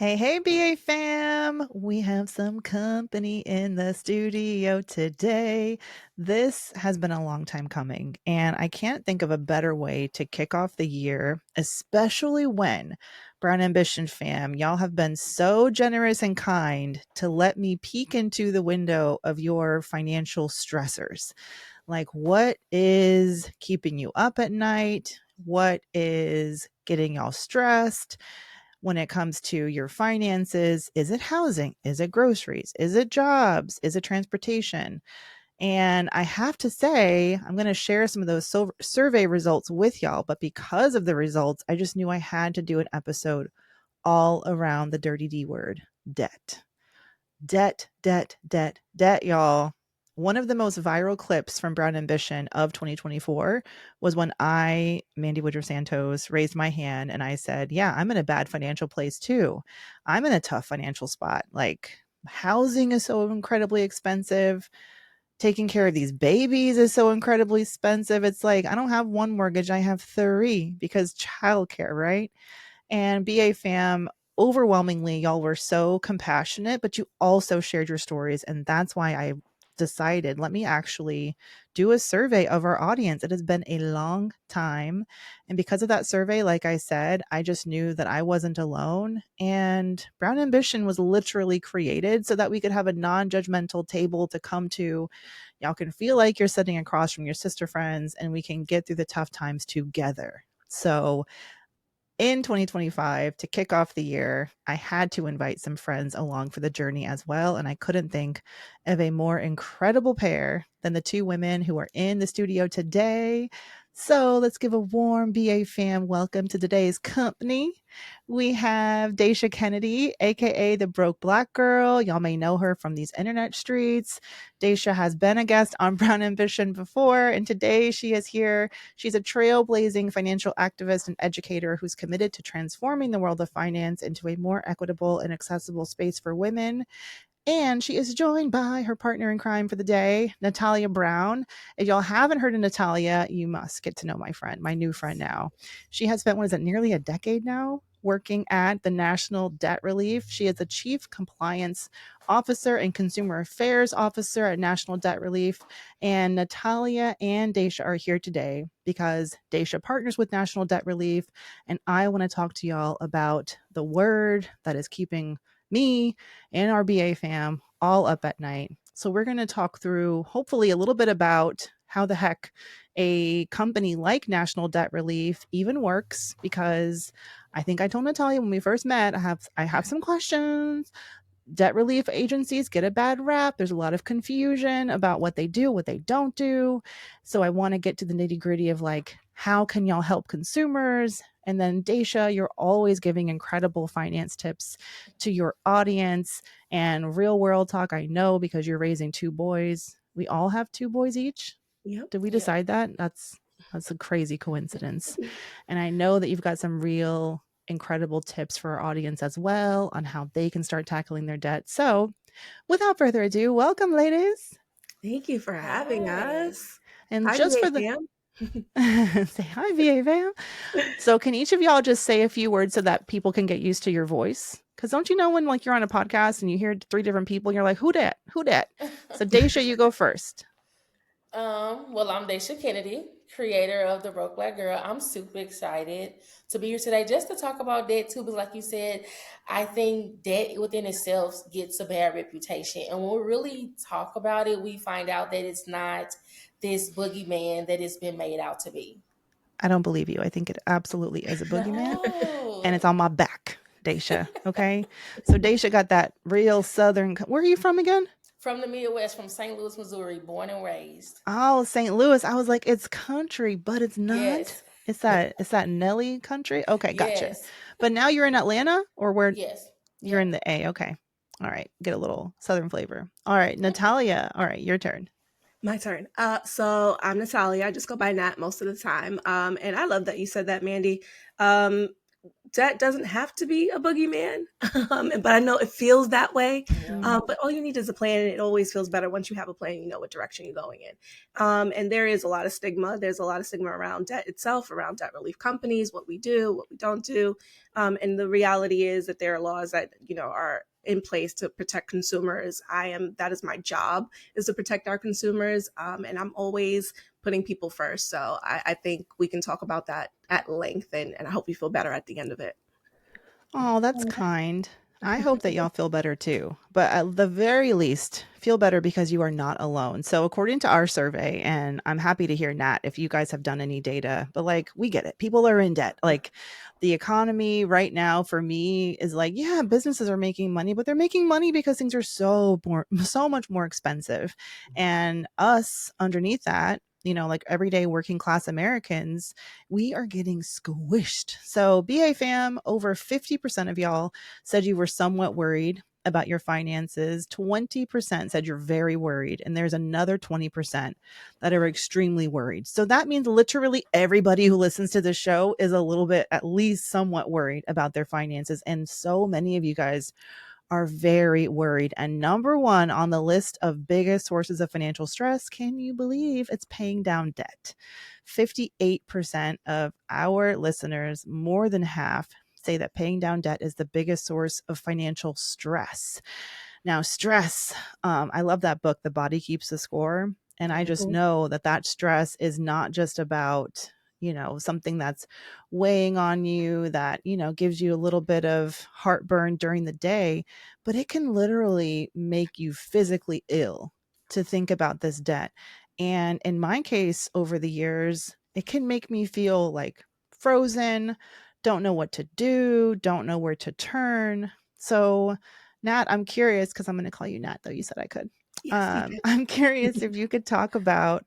Hey, hey, BA fam. We have some company in the studio today. This has been a long time coming, and I can't think of a better way to kick off the year, especially when Brown Ambition fam, y'all have been so generous and kind to let me peek into the window of your financial stressors. Like, what is keeping you up at night? What is getting y'all stressed? When it comes to your finances? Is it housing? Is it groceries? Is it jobs? Is it transportation? And I have to say, I'm going to share some of those survey results with y'all. But because of the results, I just knew I had to do an episode all around the dirty D word, debt. Debt, debt, debt, debt, y'all. One of the most viral clips from Brown Ambition of 2024 was when Mandi Woodruff-Santos, raised my hand and I said, yeah, I'm in a bad financial place too. I'm in a tough financial spot. Like, housing is so incredibly expensive. Taking care of these babies is so incredibly expensive. It's like, I don't have one mortgage, I have three because childcare, right? And BA fam, overwhelmingly, y'all were so compassionate, but you also shared your stories. And that's why I decided, let me actually do a survey of our audience. It has been a long time. And because of that survey, like I said, I just knew that I wasn't alone. And Brown Ambition was literally created so that we could have a non judgmental table to come to. Y'all can feel like you're sitting across from your sister friends and we can get through the tough times together. So, in 2025, to kick off the year, I had to invite some friends along for the journey as well. And I couldn't think of a more incredible pair than the two women who are in the studio today. So let's give a warm BA fam welcome to today's company. We have Dasha Kennedy, aka the Broke Black Girl. Y'all may know her from these internet streets. Dasha has been a guest on Brown Ambition before, and today she is here. She's a trailblazing financial activist and educator who's committed to transforming the world of finance into a more equitable and accessible space for women. And she is joined by her partner in crime for the day, Natalia Brown. If y'all haven't heard of Natalia, you must get to know my friend, my new friend now. She has spent, what is it, nearly a decade now working at the National Debt Relief. She is the Chief Compliance Officer and Consumer Affairs Officer at National Debt Relief. And Natalia and Dasha are here today because Dasha partners with National Debt Relief. And I want to talk to y'all about the word that is keeping me and our BA fam all up at night. So we're going to talk through, hopefully, a little bit about how the heck a company like National Debt Relief even works, because I think I told Natalia when we first met, I have some questions. Debt relief agencies get a bad rap. There's a lot of confusion about what they do, what they don't do. So I want to get to the nitty gritty of like, how can y'all help consumers? And then Dasha, you're always giving incredible finance tips to your audience and real world talk. I know because you're raising two boys. We all have two boys each. Yep. Did we decide that? That's a crazy coincidence. And I know that you've got some real incredible tips for our audience as well on how they can start tackling their debt. So, without further ado, welcome, ladies. Thank you for having Hi. us. And Hi, just VA for the fam. say hi, VA fam. So, can each of y'all just say a few words so that people can get used to your voice? Because don't you know when like you're on a podcast and you hear three different people, and you're like, who dat? Who dat? So, Daisha, you go first. Well, I'm Dasha Kennedy, creator of The Broke Black Girl. I'm super excited to be here today just to talk about debt too, because like you said, I think debt within itself gets a bad reputation. And when we really talk about it, we find out that it's not this boogeyman that it's been made out to be. I don't believe you. I think it absolutely is a boogeyman, and No. it's on my back, Daisha. Okay. So Daisha got that real southern. Where are you from again? From the Midwest, from St. Louis, Missouri, born and raised. Oh, St. Louis. I was like, it's country, but it's not. Yes. It's that Nelly country. Okay, gotcha. Yes. But now you're in Atlanta, or where? Yes. You're in Yep. the A. Okay. All right. Get a little southern flavor. All right, Natalia. All right, your turn. My turn. So I'm Natalia. I just go by Nat most of the time. And I love that you said that, Mandy. Um, debt doesn't have to be a boogeyman, but I know it feels that way. Yeah. But all you need is a plan, and it always feels better once you have a plan. You know what direction you're going in. And there is a lot of stigma. There's a lot of stigma around debt itself, around debt relief companies, what we do, what we don't do. And the reality is that there are laws that are in place to protect consumers. That is my job, is to protect our consumers, and I'm always putting people first. So I think we can talk about that at length, and I hope you feel better at the end of it. Oh, that's kind. I hope that y'all feel better too. But at the very least, feel better because you are not alone. So, according to our survey, and I'm happy to hear, Nat, if you guys have done any data, but like, we get it. People are in debt. Like, the economy right now for me is like, yeah, businesses are making money, but they're making money because things are so much more expensive. And us underneath that, like everyday working class Americans, we are getting squished. So, BA fam, over 50% of y'all said you were somewhat worried about your finances. 20% said you're very worried. And there's another 20% that are extremely worried. So that means literally everybody who listens to this show is a little bit, at least somewhat worried about their finances. And so many of you guys are very worried. And number one on the list of biggest sources of financial stress, can you believe it's paying down debt? 58% of our listeners, more than half, say that paying down debt is the biggest source of financial stress. Now, stress, I love that book, The Body Keeps the Score. And I just know that that stress is not just about, something that's weighing on you that, gives you a little bit of heartburn during the day, but it can literally make you physically ill to think about this debt. And in my case, over the years, it can make me feel like frozen, don't know what to do, don't know where to turn. So, Nat, I'm curious because I'm going to call you Nat, though you said I could. Yes, you I'm curious if you could talk about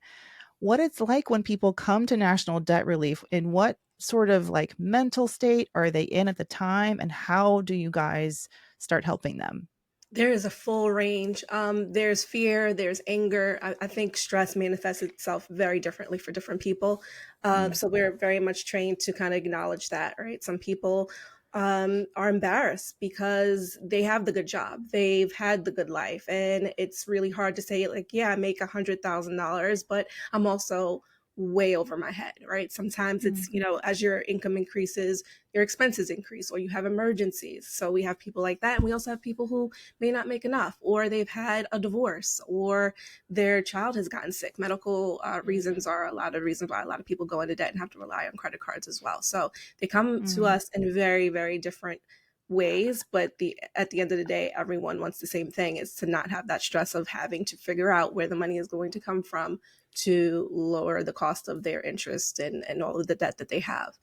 what it's like when people come to national debt relief. In what sort of like mental state are they in at the time, and how do you guys start helping them? There is a full range. There's fear, there's anger. I think stress manifests itself very differently for different people. Mm. So we're very much trained to kind of acknowledge that, right? Some people are embarrassed because they have the good job, they've had the good life, and it's really hard to say, like, yeah, I make $100,000, but I'm also way over my head, right? Sometimes Mm. it's, as your income increases, your expenses increase, or you have emergencies. So we have people like that. And we also have people who may not make enough, or they've had a divorce, or their child has gotten sick. Medical reasons are a lot of reasons why a lot of people go into debt and have to rely on credit cards as well. So they come to Mm. us in very, very different ways, but at the end of the day, everyone wants the same thing, is to not have that stress of having to figure out where the money is going to come from to lower the cost of their interest and all of the debt that they have.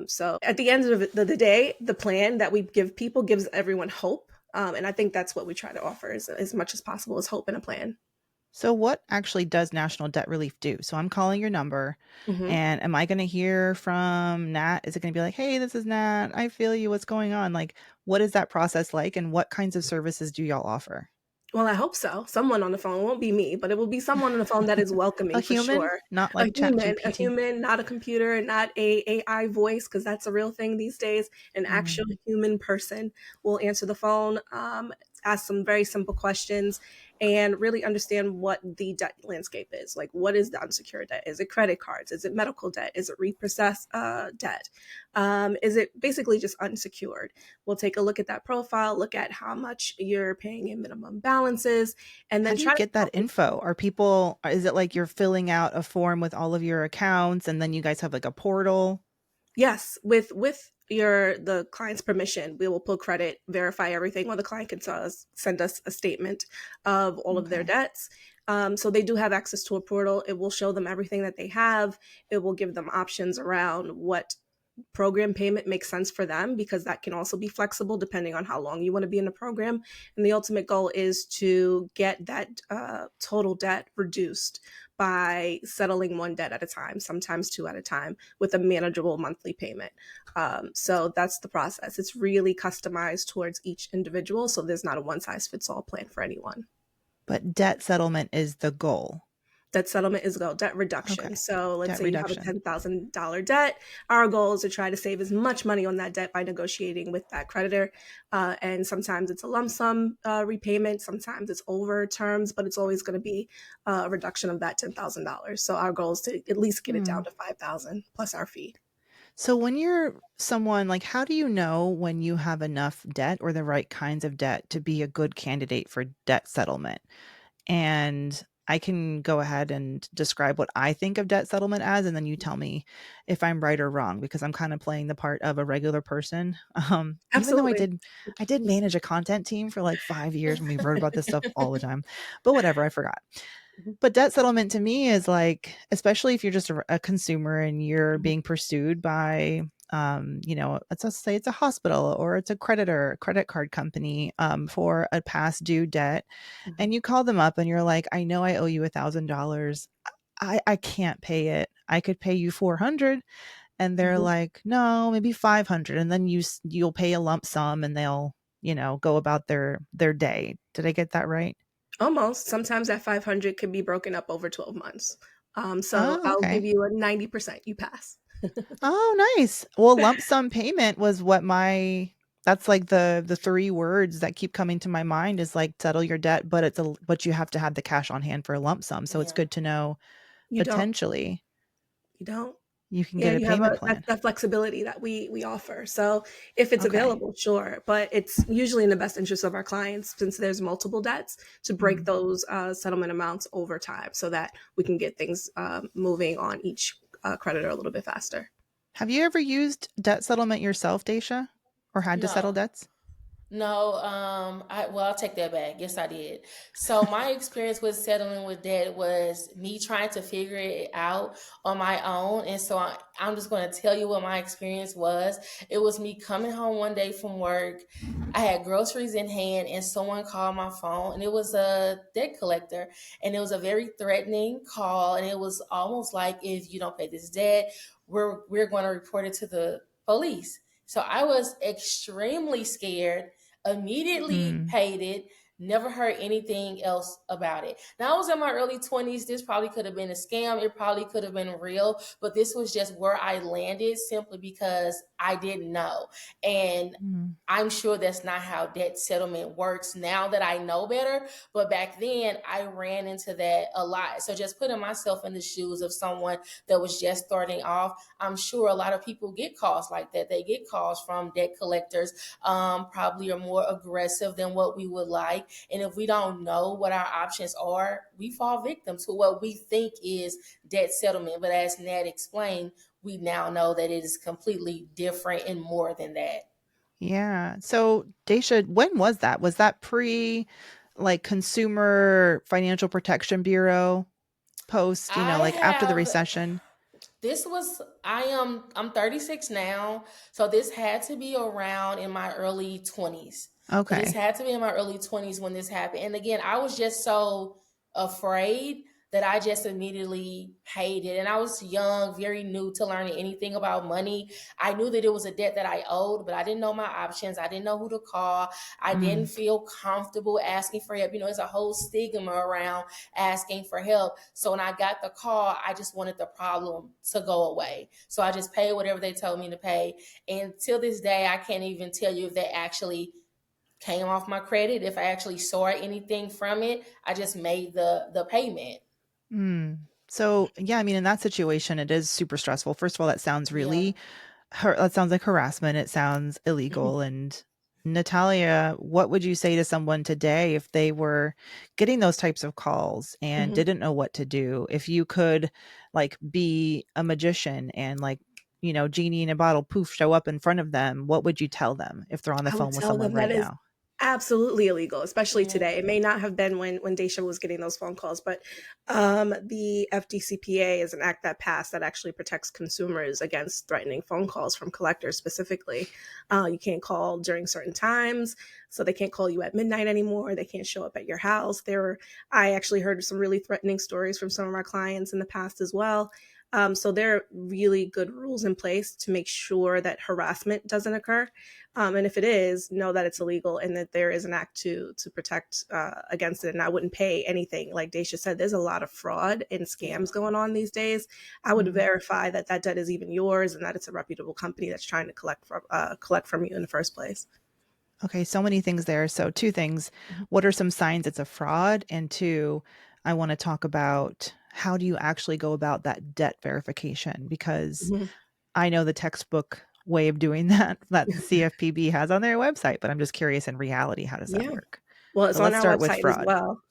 So at the end of the day, the plan that we give people gives everyone hope. And I think that's what we try to offer, is as much as possible, is hope and a plan. So, what actually does national debt relief do? So, I'm calling your number, Hmm. and am I going to hear from Nat? Is it going to be like, hey, this is Nat, I feel you, what's going on? Like, what is that process like, and what kinds of services do y'all offer? Well, I hope so. Someone on the phone. It won't be me, but it will be someone on the phone that is A welcoming for human, sure. not A like Chat human, a GPT. human, not a computer, not a AI voice, because that's a real thing these days. An actual Mm. human person will answer the phone, ask some very simple questions, and really understand what the debt landscape is. Like, what is the unsecured debt? Is it credit cards? Is it medical debt? Is it repossessed debt? Is it basically just unsecured? We'll take a look at that profile, look at how much you're paying in minimum balances, and How then do you try to get that help you. info? Is it like you're filling out a form with all of your accounts and then you guys have like a portal? Yes, with the client's permission, we will pull credit, verify everything, or the client can send us a statement of all of their Okay. debts. So they do have access to a portal. It will show them everything that they have. It will give them options around what program payment makes sense for them, because that can also be flexible depending on how long you want to be in the program. And the ultimate goal is to get that total debt reduced by settling one debt at a time, sometimes two at a time, with a manageable monthly payment. So that's the process. It's really customized towards each individual. So there's not a one size fits all plan for anyone. But debt settlement is the goal. Debt settlement is called debt reduction. Okay. So let's Debt say you have a reduction. $10,000 debt. Our goal is to try to save as much money on that debt by negotiating with that creditor. And sometimes it's a lump sum repayment, sometimes it's over terms, but it's always going to be a reduction of that $10,000. So our goal is to at least get it Hmm. down to 5,000 plus our fee. So when you're someone like, how do you know when you have enough debt or the right kinds of debt to be a good candidate for debt settlement? And I can go ahead and describe what I think of debt settlement as, and then you tell me if I'm right or wrong, because I'm kind of playing the part of a regular person. Even though Absolutely. I did manage a content team for like 5 years and we wrote about this stuff all the time, but whatever, I forgot. Mhm, But debt settlement to me is like, especially if you're just a consumer and you're mhm, being pursued by, let's just say it's a hospital or it's a creditor, credit card company, for a past due debt. mhm, And you call them up and you're like, I know I owe you $1,000. I can't pay it. I could pay you 400. And they're mhm. like, no, maybe 500. And then you'll pay a lump sum and they'll, go about their day. Did I get that right? Almost. Sometimes that 500 could be broken up over 12 months. So Oh, I'll give okay. you a 90% you pass. Oh, nice. Well, lump sum payment was what that's like the three words that keep coming to my mind is like settle your debt, but but you have to have the cash on hand for a lump sum. So it's Yeah. good to know You don't. potentially You don't. you can Yeah, get a you have payment that, plan. that flexibility that we offer. So if it's Okay. available, sure, but it's usually in the best interest of our clients since there's multiple debts to break Mhm. those settlement amounts over time so that we can get things moving on each creditor a little bit faster. Have you ever used debt settlement yourself, Daisha? Or had to settle No. debts? No, I'll take that back. Yes, I did. So my experience with settling with debt was me trying to figure it out on my own. And so I'm just going to tell you what my experience was. It was me coming home one day from work. I had groceries in hand, and someone called my phone, and it was a debt collector, and it was a very threatening call, and it was almost like if you don't pay this debt, we're going to report it to the police. So I was extremely scared, immediately Mm. paid it, never heard anything else about it. Now, I was in my early 20s. This probably could have been a scam. It probably could have been real, but this was just where I landed simply because I didn't know. And Mm. I'm sure that's not how debt settlement works now that I know better. But back then, I ran into that a lot. So just putting myself in the shoes of someone that was just starting off, I'm sure a lot of people get calls like that. They get calls from debt collectors, probably are more aggressive than what we would like. And if we don't know what our options are, we fall victim to what we think is debt settlement. But as Nat explained, we now know that it is completely different and more than that. Yeah. So, Daisha, when was that? Was that pre like Consumer Financial Protection Bureau post, I like after the have recession? I'm 36 now, so this had to be around in my early 20s. So this Okay. had to be in my early 20s when this happened. And again, I was just so afraid that I just immediately paid it. And I was young, very new to learning anything about money. I knew that it was a debt that I owed, but I didn't know my options. I didn't know who to call. I didn't Mm. feel comfortable asking for help. There's a whole stigma around asking for help. So when I got the call, I just wanted the problem to go away. So I just paid whatever they told me to pay. And till this day, I can't even tell you if they actually came off my credit, if I actually saw anything from it. I just made the payment. Mm. So, yeah, I mean, in that situation, it is super stressful. First of all, Yeah. that sounds like harassment. It sounds illegal. And Natalia, what would you say to someone today if they were getting those types of calls and Mhm. didn't know what to do? If you could like be a magician and like, genie in a bottle, poof, show up in front of them, what would you tell them if they're on the I would phone with tell someone them that right is now? absolutely illegal, especially Yeah. today. It may not have been when Daisha was getting those phone calls, but the FDCPA is an act that passed that actually protects consumers against threatening phone calls from collectors specifically. You can't call during certain times, so they can't call you at midnight anymore. They can't show up at your house. I actually heard some really threatening stories from some of our clients in the past as well. So there are really good rules in place to make sure that harassment doesn't occur. And if it is, know that it's illegal and that there is an act to protect against it. And I wouldn't pay anything. Like Daisha said, there's a lot of fraud and Yeah. scams going on these days. I would Mhm. verify that that debt is even yours and that it's a reputable company that's trying to collect from you in the first place. Okay, so many things there. So, two things. What are some signs it's a fraud? And two, I want to talk about how do you actually go about that debt verification? Because Mhm. I know the textbook way of doing that that the CFPB has on their website, but I'm just curious in reality, how does that Yeah. work? Well, it's So on let's our start with website as fraud. well.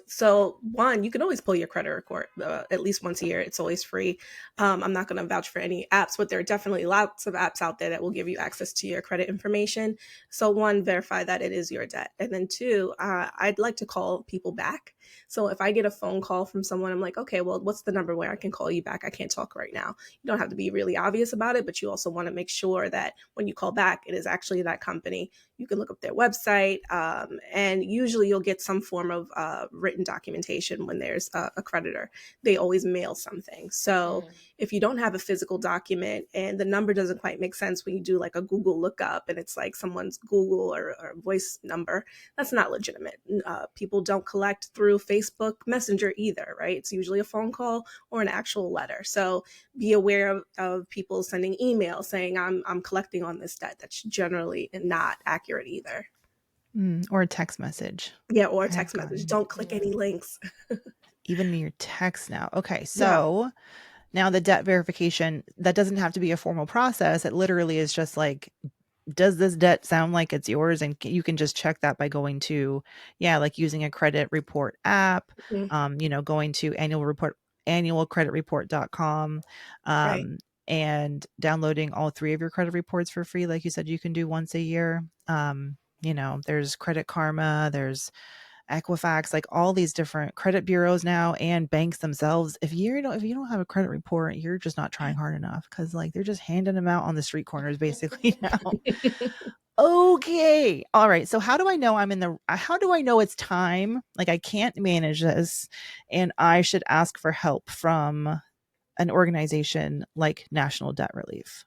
So one, you can always pull your credit report at least once a year. It's always free. I'm not going to vouch for any apps, but there are definitely lots of apps out there that will give you access to your credit information. So one, verify that it is your debt, and then two, I'd like to call people back. So if I get a phone call from someone, I'm like, okay, well, what's the number where I can call you back? I can't talk right now. You don't have to be really obvious about it, but you also want to make sure that when you call back, it is actually that company. You can look up their website, and usually you'll get some form of written documentation when there's a creditor. They always mail something. So Mm. if you don't have a physical document and the number doesn't quite make sense when you do like a Google lookup and it's like someone's Google or voice number, that's not legitimate. People don't collect through Facebook Messenger either, right? It's usually a phone call or an actual letter. So be aware of people sending emails saying I'm collecting on this debt. That's generally not accurate either. Or a text message. Yeah, or a I have text message. gotten Don't click Yeah. any links. even in your text now. Okay, Yeah. so now the debt verification, that doesn't have to be a formal process. It literally is just like, does this debt sound like it's yours? And you can just check that by going to, yeah, like using a credit report app, Mhm. going to annualcreditreport.com, Right. um, and downloading all three of your credit reports for free. Like you said, you can do once a year. There's Credit Karma, there's Equifax, like all these different credit bureaus now and banks themselves. If you don't have a credit report, you're just not trying hard enough because like they're just handing them out on the street corners basically now. Okay. All right. So how do I know it's time? Like I can't manage this and I should ask for help from an organization like National Debt Relief.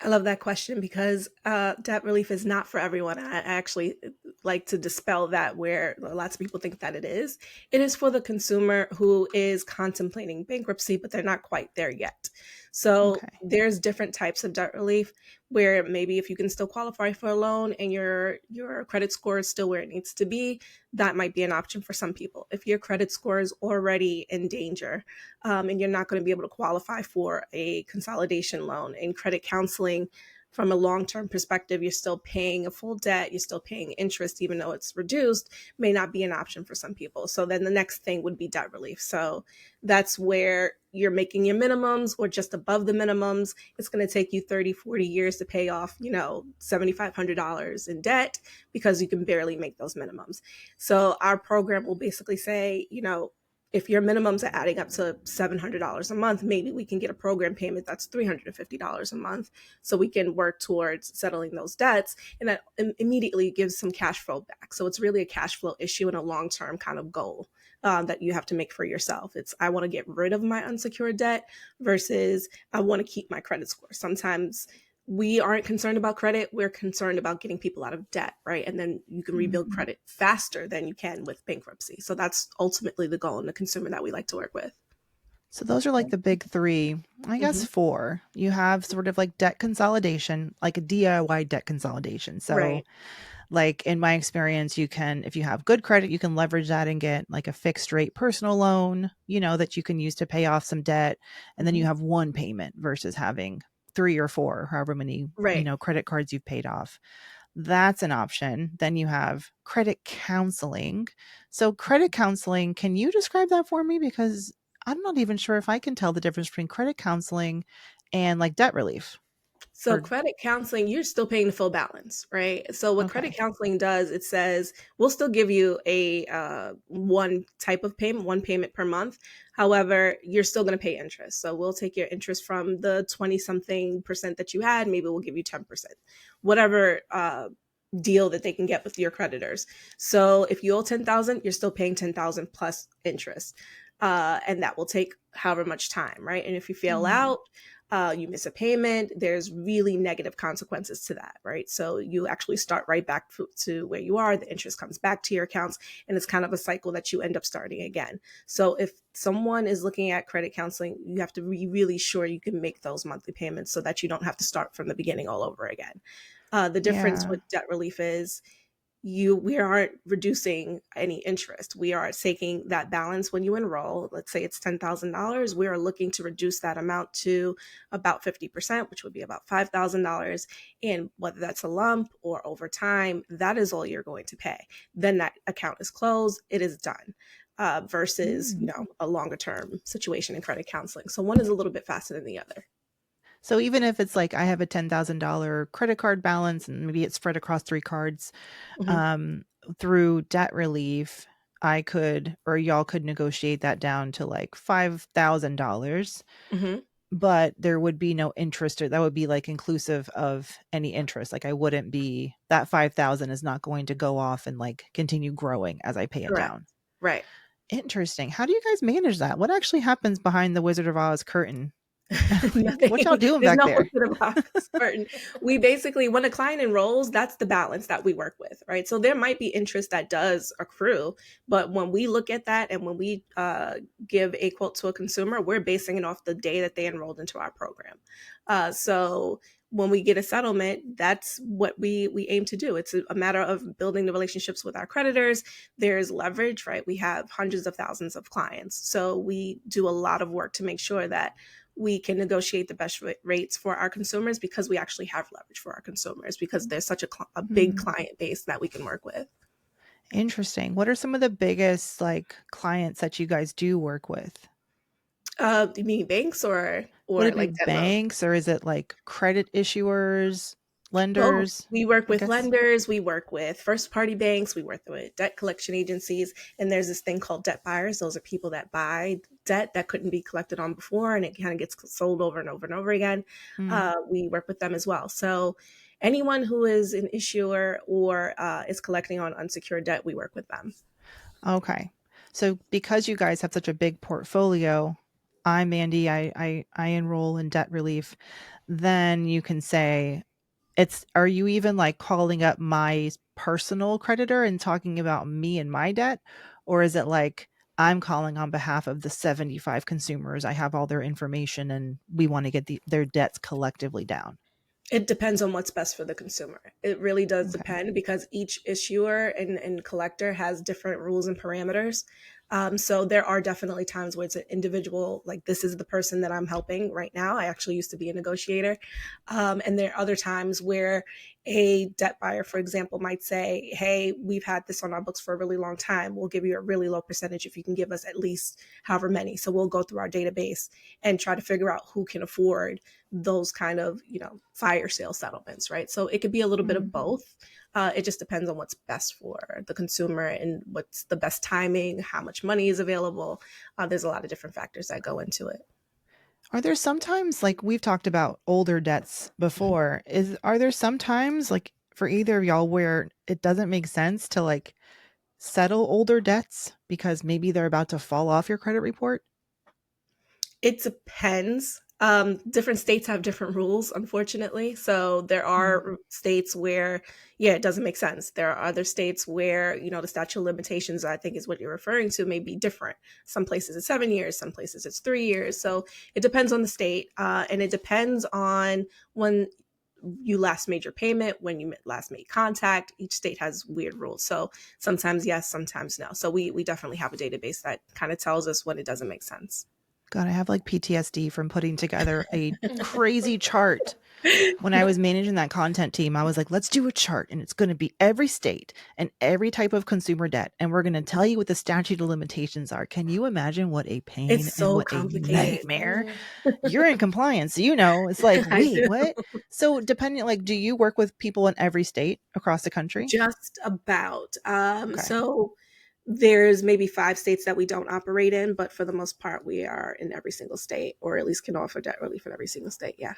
I love that question because debt relief is not for everyone. I actually like to dispel that where lots of people think that it is. It is for the consumer who is contemplating bankruptcy, but they're not quite there yet. So Okay. there's different types of debt relief where maybe if you can still qualify for a loan and your credit score is still where it needs to be, that might be an option for some people. If your credit score is already in danger, and you're not going to be able to qualify for a consolidation loan. In credit counseling, from a long term perspective, you're still paying a full debt, you're still paying interest, even though it's reduced, may not be an option for some people. So then the next thing would be debt relief. So that's where you're making your minimums or just above the minimums. It's going to take you 30, 40 years to pay off, $7,500 in debt because you can barely make those minimums. So our program will basically say, if your minimums are adding up to $700 a month, maybe we can get a program payment that's $350 a month so we can work towards settling those debts. And that immediately gives some cash flow back. So it's really a cash flow issue and a long term kind of goal that you have to make for yourself. It's I want to get rid of my unsecured debt versus I want to keep my credit score. Sometimes we aren't concerned about credit. We're concerned about getting people out of debt, right? And then you can rebuild Mhm. credit faster than you can with bankruptcy. So that's ultimately the goal and the consumer that we like to work with. So those are like the big three, I guess Hmm. four. You have sort of like debt consolidation, like a DIY debt consolidation. So Right. like in my experience, you can, if you have good credit, you can leverage that and get like a fixed rate personal loan, that you can use to pay off some debt. And then you Hmm. have one payment versus having three or four, however many, Right. credit cards you've paid off. That's an option. Then you have credit counseling. So, credit counseling, can you describe that for me? Because I'm not even sure if I can tell the difference between credit counseling and like debt relief. So Or, credit counseling, you're still paying the full balance, right? So what credit okay. counseling does, it says we'll still give you a one type of payment, one payment per month. However, you're still going to pay interest. So we'll take your interest from the 20 something percent that you had. Maybe we'll give you 10%, whatever deal that they can get with your creditors. So if you owe 10,000, you're still paying 10,000 plus interest. and that will take however much time, right? And if you fail Mm. out, you miss a payment, there's really negative consequences to that, right? So you actually start right back to where you are, the interest comes back to your accounts, and it's kind of a cycle that you end up starting again. So if someone is looking at credit counseling, you have to be really sure you can make those monthly payments so that you don't have to start from the beginning all over again. The difference Yeah. with debt relief is we aren't reducing any interest. We are taking that balance when you enroll. Let's say it's $10,000. We are looking to reduce that amount to about 50%, which would be about $5,000. And whether that's a lump or over time, that is all you're going to pay. Then that account is closed. It is done. Versus, Mm. a longer term situation in credit counseling. So one is a little bit faster than the other. So even if it's like I have a $10,000 credit card balance and maybe it's spread across 3 cards, Hmm. um, through debt relief, I could or y'all could negotiate that down to like $5,000, Hmm. but there would be no interest or that would be like inclusive of any interest. Like I wouldn't be that 5,000 is not going to go off and like continue growing as I pay it Correct. down. Right. Interesting. How do you guys manage that? What actually happens behind the Wizard of Oz curtain? Like, what y'all Nothing. doing There's back no there? hook about certain. We basically, when a client enrolls, that's the balance that we work with, right? So there might be interest that does accrue, but when we look at that and when we give a quote to a consumer, we're basing it off the day that they enrolled into our program. So when we get a settlement, that's what we aim to do. It's a matter of building the relationships with our creditors. There's leverage, right? We have hundreds of thousands of clients, so we do a lot of work to make sure that we can negotiate the best rates for our consumers because we actually have leverage for our consumers because there's such a big Hmm. client base that we can work with. Interesting. What are some of the biggest like clients that you guys do work with? You mean banks or Would it be like debt loan? banks or is it like credit issuers, Both. lenders? We work I with guess. lenders, we work with first party banks, we work with debt collection agencies, and there's this thing called debt buyers. Those are people that buy debt that couldn't be collected on before and it kind of gets sold over and over and over again. Mm, We work with them as well. So anyone who is an issuer or is collecting on unsecured debt, we work with them. okay. So because you guys have such a big portfolio, I'm Mandy, I enroll in debt relief, then you can say it's are you even like calling up my personal creditor and talking about me and my debt? Or is it like I'm calling on behalf of the 75 consumers. I have all their information and we want to get their debts collectively down. It depends on what's best for the consumer. It really does Okay. depend because each issuer and collector has different rules and parameters. So there are definitely times where it's an individual, like this is the person that I'm helping right now. I actually used to be a negotiator. And there are other times where a debt buyer, for example, might say, hey, we've had this on our books for a really long time. We'll give you a really low percentage if you can give us at least however many. So we'll go through our database and try to figure out who can afford those kind of fire sale settlements, right? So it could be a little bit of Mm. both. It just depends on what's best for the consumer and what's the best timing, how much money is available. There's a lot of different factors that go into it. Are there sometimes like we've talked about older debts before? Is are there sometimes like for either of y'all where it doesn't make sense to like settle older debts because maybe they're about to fall off your credit report? It depends. Different states have different rules, unfortunately. So there Mm. are states where, yeah, it doesn't make sense. There are other states where, the statute of limitations, I think is what you're referring to, may be different. Some places it's 7 years, some places it's 3 years. So it depends on the state. And it depends on when you last made your payment, when you last made contact. Each state has weird rules. So sometimes yes, sometimes no. So we definitely have a database that kind of tells us when it doesn't make sense. God, I have like PTSD from putting together a crazy chart. When I was managing that content team, I was like, let's do a chart and it's going to be every state and every type of consumer debt. And we're going to tell you what the statute of limitations are. Can you imagine what a pain It's and so what a complicated. nightmare? You're in compliance, it's like, I wait, do. what? So depending, like, do you work with people in every state across the country? Just about. Okay. So there's maybe 5 states that we don't operate in, but for the most part, we are in every single state, or at least can offer debt relief in every single state. Yeah.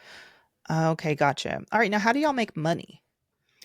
Okay. Gotcha. All right. Now, how do y'all make money?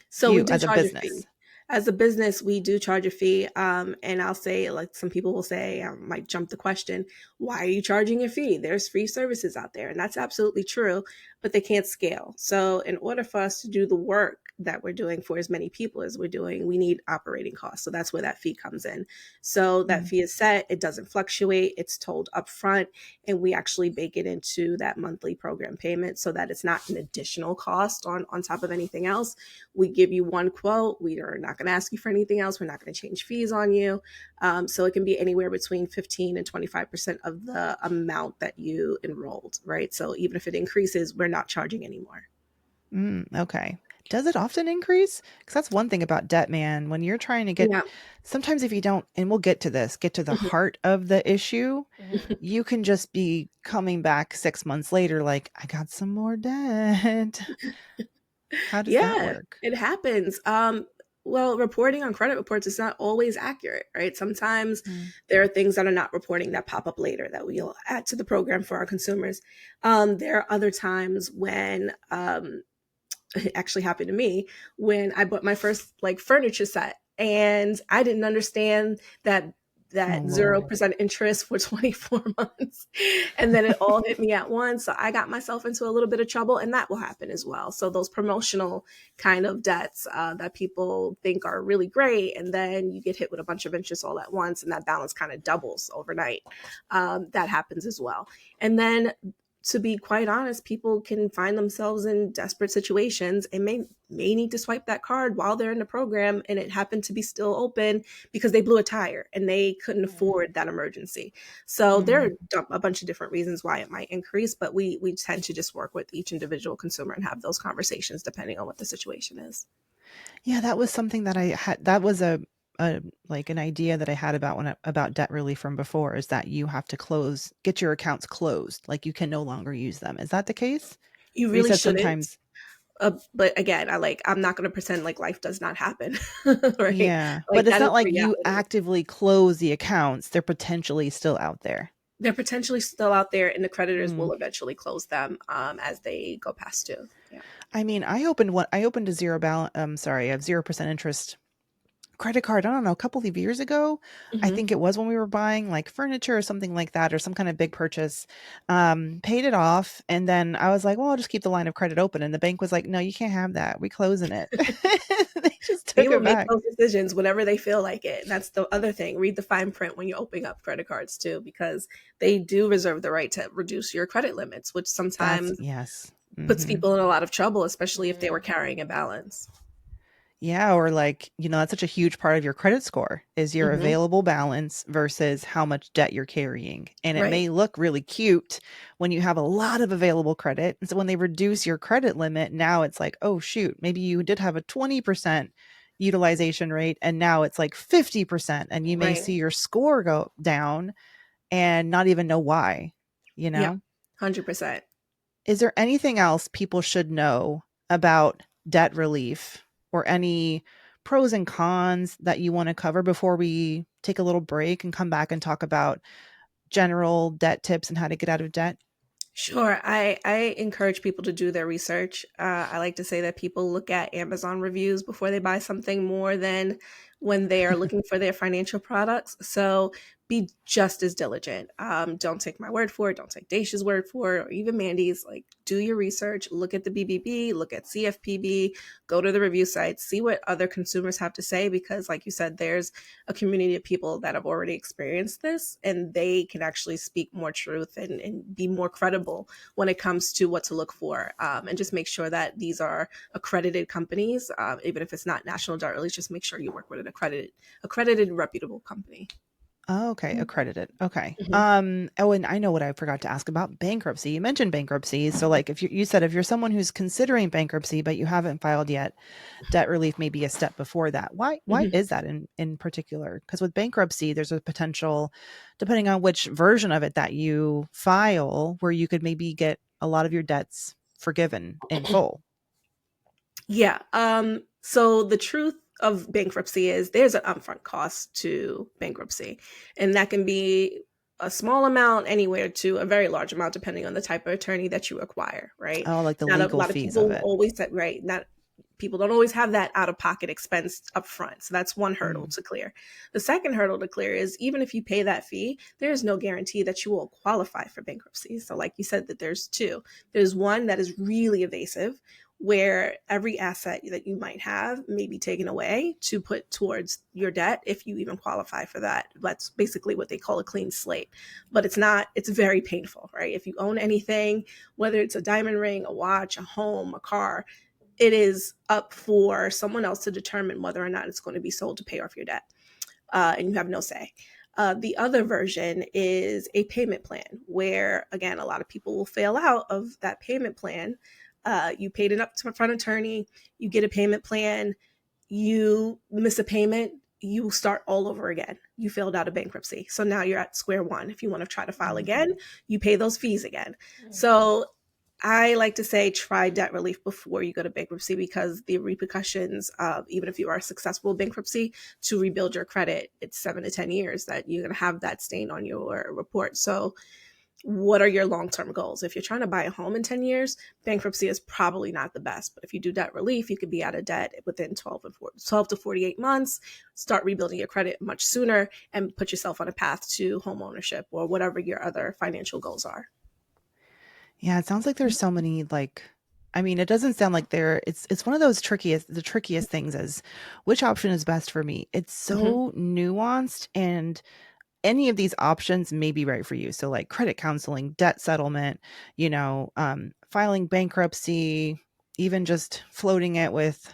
So we You do as a charge a fee. business. As a business, we do charge a fee. And I'll say, like, some people will say, I might jump the question, why are you charging a fee? There's free services out there. And that's absolutely true, but they can't scale. So in order for us to do the work that we're doing for as many people as we're doing, we need operating costs. So that's where that fee comes in. So that Mm. fee is set, it doesn't fluctuate, it's told upfront, and we actually bake it into that monthly program payment so that it's not an additional cost on top of anything else. We give you one quote. We are not going to ask you for anything else. We're not going to change fees on you. So it can be anywhere between 15 and 25% of the amount that you enrolled, right? So even if it increases, we're not charging anymore. Okay. Does it often increase? Because that's one thing about debt, man. When you're trying to get, Yeah. sometimes if you don't, and we'll get to this, get to the Mhm. heart of the issue, Mhm. you can just be coming back 6 months later, like, I got some more debt. How does that Yeah, work? it happens. Well, reporting on credit reports is not always accurate, right? Sometimes Mm. there are things that are not reporting that pop up later that we'll add to the program for our consumers. There are other times when it actually happened to me when I bought my first like furniture set, and I didn't understand Oh, that Lord. 0% interest for 24 months. And then it all hit me at once. So I got myself into a little bit of trouble, and that will happen as well. So those promotional kind of debts that people think are really great, and then you get hit with a bunch of interest all at once, and that balance kind of doubles overnight. That happens as well. And then, to be quite honest, people can find themselves in desperate situations and may need to swipe that card while they're in the program, and it happened to be still open because they blew a tire and they couldn't afford that emergency. So there Mm. are a bunch of different reasons why it might increase, but we tend to just work with each individual consumer and have those conversations depending on what the situation is. Yeah, that was something that I had. That was a like an idea that I had about about debt relief from before, is that you have to get your accounts closed. Like you can no longer use them. Is that the case? You Or you really said shouldn't. sometimes, But again, I'm not going to pretend like life does not happen, right? yeah, but Like it's that is not like you reality. actively close the accounts. They're potentially still out there. They're potentially still out there, and the creditors Mm. will eventually close them as they go past due. Yeah. I mean, I opened a zero balance. Sorry, I have 0% interest credit card, I don't know, a couple of years ago. I Hmm. think it was when we were buying like furniture or something like that, or some kind of big purchase. Paid it off. And then I was like, well, I'll just keep the line of credit open. And the bank was like, no, you can't have that. We closing it. They just took People it make back. those decisions whenever they feel like it. And that's the other thing. Read the fine print when you're opening up credit cards too, because they do reserve the right to reduce your credit limits, which That's, sometimes yes. puts Hmm. people in a lot of trouble, especially if they were Mhm. carrying a balance. Yeah, or like, that's such a huge part of your credit score is your Hmm. available balance versus how much debt you're carrying. And it Right. may look really cute when you have a lot of available credit. And so when they reduce your credit limit, now it's like, oh, shoot, maybe you did have a 20% utilization rate and now it's like 50%. And you may Right. see your score go down and not even know why, you Yeah. know? 100%. Is there anything else people should know about debt relief, or any pros and cons that you want to cover before we take a little break and come back and talk about general debt tips and how to get out of debt? Sure. I encourage people to do their research. I like to say that people look at Amazon reviews before they buy something more than when they are looking for their financial products. So be just as diligent. Don't take my word for it. Don't take Dacia's word for it, or even Mandy's. Like, do your research. Look at the BBB. Look at CFPB. Go to the review sites. See what other consumers have to say, because, like you said, there's a community of people that have already experienced this, and they can actually speak more truth and be more credible when it comes to what to look for. And just make sure that these are accredited companies. Even if it's not National Debt Relief, just make sure you work with an accredited, reputable company. Oh, okay, accredited. Okay. Mhm. Oh, and I know what I forgot to ask about bankruptcy. You mentioned bankruptcy. So like if you said if you're someone who's considering bankruptcy but you haven't filed yet, debt relief may be a step before that. Why Mhm. is that in particular? Because with bankruptcy, there's a potential, depending on which version of it that you file, where you could maybe get a lot of your debts forgiven in full. Yeah. So the truth of bankruptcy is there's an upfront cost to bankruptcy, and that can be a small amount anywhere to a very large amount, depending on the type of attorney that you acquire, right? Oh, like the Not a legal lot of fees of people it. always say, right, not people don't always have that out-of-pocket expense up front. So that's one hurdle Mm. to clear. The second hurdle to clear is even if you pay that fee, there is no guarantee that you will qualify for bankruptcy. So like you said, that there's two. There's one that is really evasive, where every asset that you might have may be taken away to put towards your debt if you even qualify for that. That's basically what they call a clean slate. But it's not, it's very painful, right? If you own anything, whether it's a diamond ring, a watch, a home, a car, it is up for someone else to determine whether or not it's going to be sold to pay off your debt. And you have no say. The other version is a payment plan, where, again, a lot of people will fail out of that payment plan. You paid it up to a front attorney, you get a payment plan, you miss a payment, you start all over again. You failed out of bankruptcy. So now you're at square one. If you want to try to file again, you pay those fees again. So I like to say try debt relief before you go to bankruptcy, because the repercussions of, even if you are successful in bankruptcy, to rebuild your credit, it's 7 to 10 years that you're going to have that stain on your report. So what are your long-term goals? If you're trying to buy a home in 10 years, bankruptcy is probably not the best. But if you do debt relief, you could be out of debt within 12 to 48 months, start rebuilding your credit much sooner, and put yourself on a path to home ownership or whatever your other financial goals are. Yeah, it sounds like there's so many like I mean, it doesn't sound like it's one of those trickiest things as which option is best for me. It's Mhm. so nuanced and any of these options may be right for you. So like credit counseling, debt settlement, filing bankruptcy, even just floating it with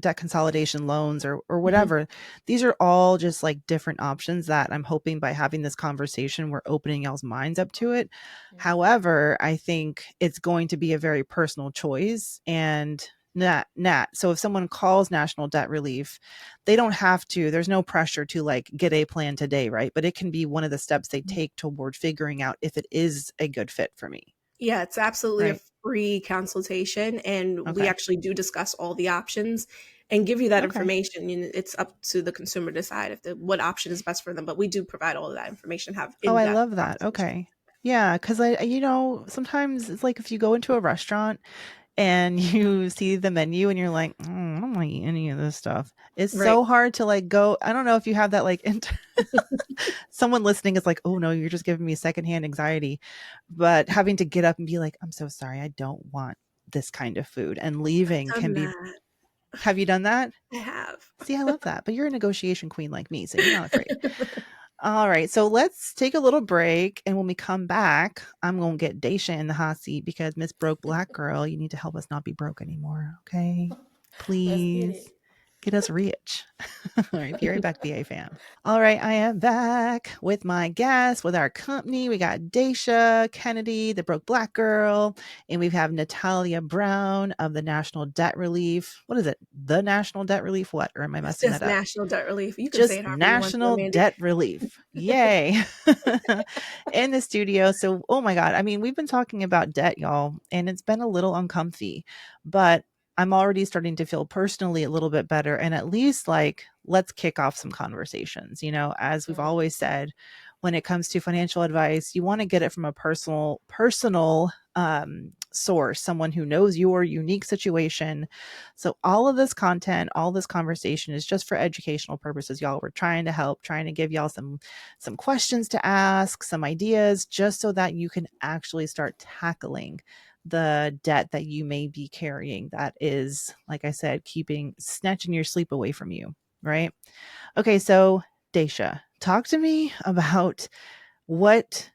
debt consolidation loans or Mhm. whatever. These are all just like different options that I'm hoping by having this conversation, we're opening y'all's minds up to it. However, I think it's going to be a very personal choice and Nat. So if someone calls National Debt Relief, they don't have to, there's no pressure to like get a plan today, right? But it can be one of the steps they take toward figuring out if it is a good fit for me, Yeah, it's absolutely a right? free consultation, and we Okay. actually do discuss all the options and give you that Okay. information. It's up to the consumer to decide if what option is best for them, but we do provide all of that information, have Oh, I in-depth love that. conversations. Okay. Yeah, because sometimes it's like if you go into a restaurant and you see the menu and you're like, I don't want to eat any of this stuff. It's Right. so hard to like go. I don't know if you have that like someone listening is like, oh no, you're just giving me secondhand anxiety. But having to get up and be like, I'm so sorry, I don't want this kind of food and leaving I've done can be. that. Have you done that? I have. See, I love that. But you're a negotiation queen like me, so you're not afraid. All right, so let's take a little break. And when we come back, I'm going to get Dasha in the hot seat because Miss Broke Black Girl, you need to help us not be broke anymore. Okay. Let's get it. Please get us rich. All right, be right back, BA fam. All right, I am back with my guests, with our company. We got Dasha Kennedy, the broke black girl, and we have Natalia Brown of the National Debt Relief. What is it? The National Debt Relief? What? Or am I It's messing that just up? National Debt Relief. You can say Just it however you want to, National Mandy. Debt Relief. Yay. In the studio. So, oh my God. I mean, we've been talking about debt, y'all, and it's been a little uncomfy, but I'm already starting to feel personally a little bit better. And at least like, let's kick off some conversations. As we've always said, when it comes to financial advice, you want to get it from a personal source, someone who knows your unique situation. So all of this content, all this conversation is just for educational purposes, y'all. We're trying to help, trying to give y'all some questions to ask, some ideas, just so that you can actually start tackling the debt that you may be carrying that is, like I said, snatching your sleep away from you, right? Okay, so Daisha, talk to me about what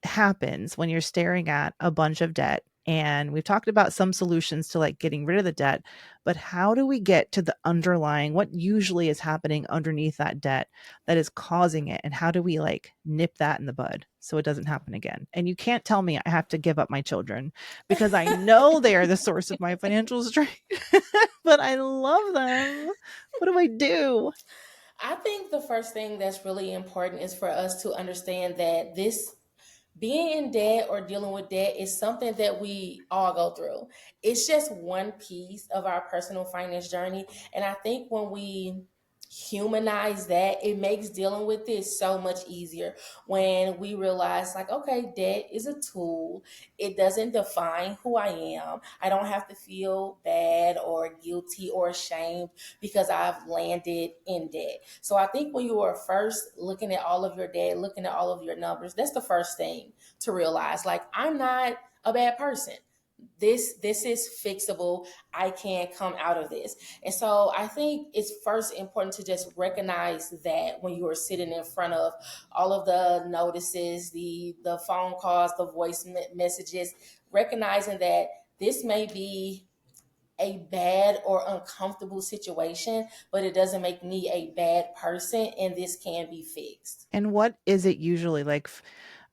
happens when you're staring at a bunch of debt. And we've talked about some solutions to like getting rid of the debt, but how do we get to the underlying, what usually is happening underneath that debt that is causing it? And how do we like nip that in the bud so it doesn't happen again? And you can't tell me I have to give up my children because I know they are the source of my financial strength, but I love them. What do I do? I think the first thing that's really important is for us to understand that this being in debt or dealing with debt is something that we all go through. It's just one piece of our personal finance journey. And I think when we humanize that, it makes dealing with this so much easier when we realize, like, okay, debt is a tool. It doesn't define who I am. I don't have to feel bad or guilty or ashamed because I've landed in debt. So I think when you are first looking at all of your debt, looking at all of your numbers, that's the first thing to realize. Like, I'm not a bad person. This is fixable. I can come out of this. And so I think it's first important to just recognize that when you are sitting in front of all of the notices, the phone calls, the voice messages, recognizing that this may be a bad or uncomfortable situation, but it doesn't make me a bad person, and this can be fixed. And what is it usually like?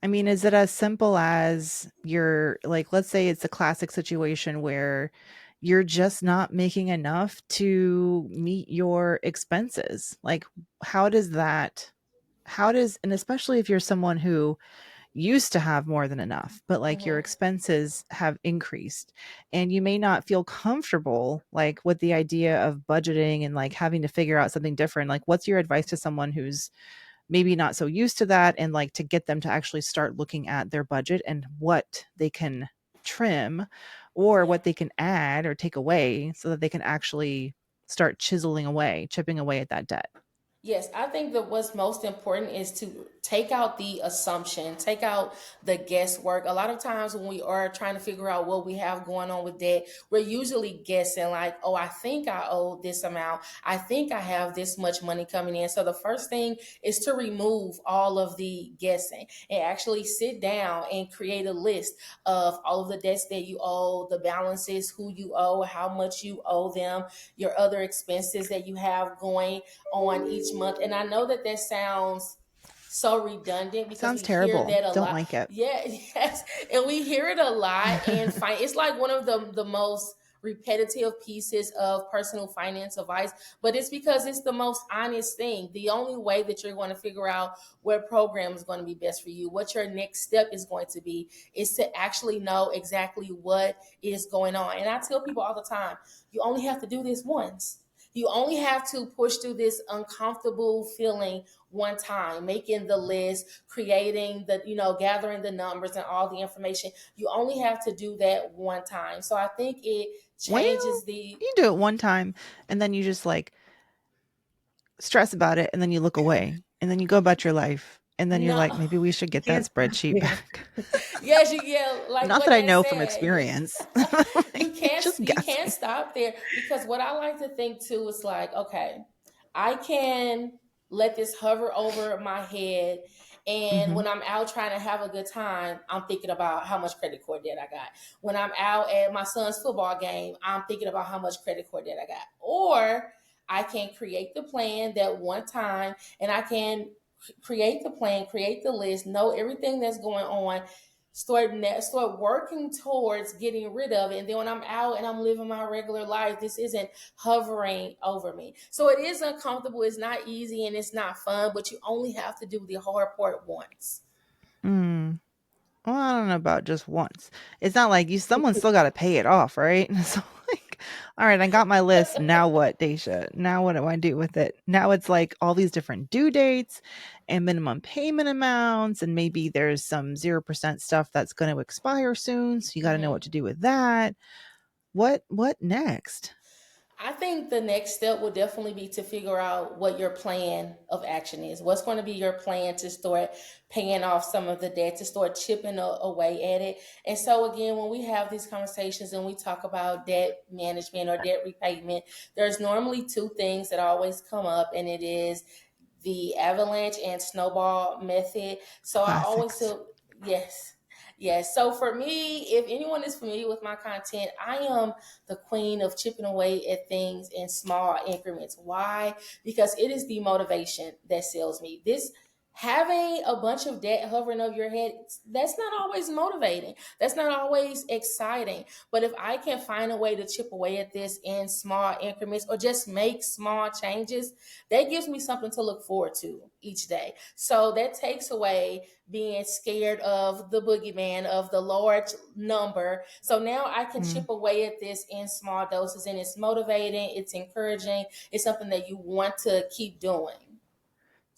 I mean, is it as simple as you're like, let's say it's a classic situation where you're just not making enough to meet your expenses? Like, how does that, and especially if you're someone who used to have more than enough, but like your Mm-hmm. expenses have increased and you may not feel comfortable like with the idea of budgeting and like having to figure out something different. Like, what's your advice to someone who's maybe not so used to that, and like to get them to actually start looking at their budget and what they can trim or Yeah. what they can add or take away so that they can actually start chiseling away, chipping away at that debt? Yes, I think that what's most important is to take out the assumption, take out the guesswork. A lot of times when we are trying to figure out what we have going on with debt, we're usually guessing like, oh, I think I owe this amount. I think I have this much money coming in. So the first thing is to remove all of the guessing and actually sit down and create a list of all of the debts that you owe, the balances, who you owe, how much you owe them, your other expenses that you have going on each month. And I know that that sounds so redundant because Sounds we hear terrible. that a Don't lot. like it. Yeah, yes. And we hear it a lot. And it's like one of the most repetitive pieces of personal finance advice, but it's because it's the most honest thing. The only way that you're going to figure out what program is going to be best for you, what your next step is going to be, is to actually know exactly what is going on. And I tell people all the time, you only have to do this once. You only have to push through this uncomfortable feeling one time, making the list, creating the, gathering the numbers and all the information. You only have to do that one time. So I think it Well, changes the. you do it one time and then you just like stress about it and then you look away and then you go about your life and then you're No. like, maybe we should get that Can't stop spreadsheet there. back. Yes, yeah, like Not what that I Nat know from said. experience. You Like, can't just you can't guessing. stop there, because what I like to think too is like, okay, I can let this hover over my head, and Hmm. when I'm out trying to have a good time, I'm thinking about how much credit card debt I got. When I'm out at my son's football game, I'm thinking about how much credit card debt I got. Or I can create the plan that one time, and I can create the plan, create the list, know everything that's going on, start working towards getting rid of it. And then when I'm out and I'm living my regular life, this isn't hovering over me. So it is uncomfortable, it's not easy, and it's not fun, but you only have to do the hard part once. Mm. Well, I don't know about just once. It's not like someone's still got to pay it off, right? So like, all right, I got my list. Now what, Daisha? Now what do I do with it? Now it's like all these different due dates and minimum payment amounts, and maybe there's some 0% stuff that's going to expire soon. So you got to know Mhm. what to do with that. What next? I think the next step will definitely be to figure out what your plan of action is. What's going to be your plan to start paying off some of the debt, to start chipping away at it. And so, again, when we have these conversations and we talk about debt management or debt repayment, there's normally two things that always come up, and it is the avalanche and snowball method. So I always Classics. feel, yes. Yes. So for me, if anyone is familiar with my content, I am the queen of chipping away at things in small increments. Why? Because it is the motivation that sells me. This having a bunch of debt hovering over your head, that's not always motivating. That's not always exciting. But if I can find a way to chip away at this in small increments or just make small changes, that gives me something to look forward to each day. So that takes away being scared of the boogeyman, of the large number. So now I can Mm. chip away at this in small doses, and it's motivating, it's encouraging, it's something that you want to keep doing.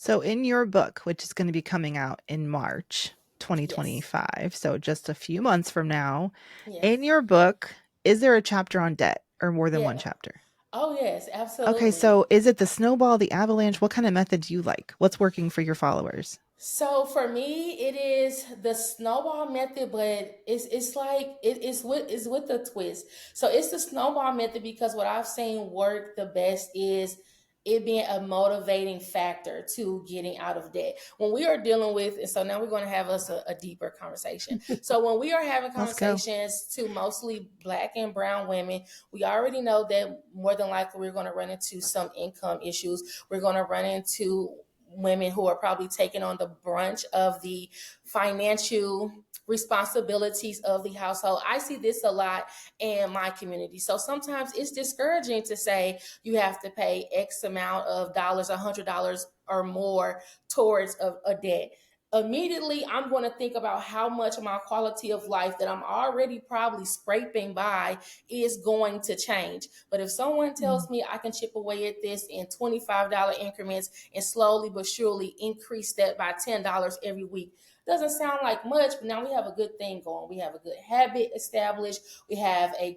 So in your book, which is going to be coming out in March Yes. 2025, so just a few months from now, in Yes. your book, is there a chapter on debt or more than one Yeah. chapter? Oh, yes, Okay, absolutely. so is it the snowball, the avalanche? What kind of method do you like? What's working for your followers? So for me, it is the snowball method, but it's like it's with the twist. So it's the snowball method because what I've seen work the best is it being a motivating factor to getting out of debt. When we are dealing with, and so now we're going to have us a deeper conversation. So when we are having Let's go. conversations to mostly Black and brown women, we already know that more than likely we're going to run into some income issues. We're going to run into women who are probably taking on the brunt of the financial responsibilities of the household. I see this a lot in my community. So sometimes it's discouraging to say you have to pay X amount of dollars, $100 or more towards a debt. Immediately, I'm going to think about how much of my quality of life that I'm already probably scraping by is going to change. But if someone Mm. tells me I can chip away at this in $25 increments and slowly but surely increase that by $10 every week, doesn't sound like much, but now we have a good thing going. We have a good habit established. We have a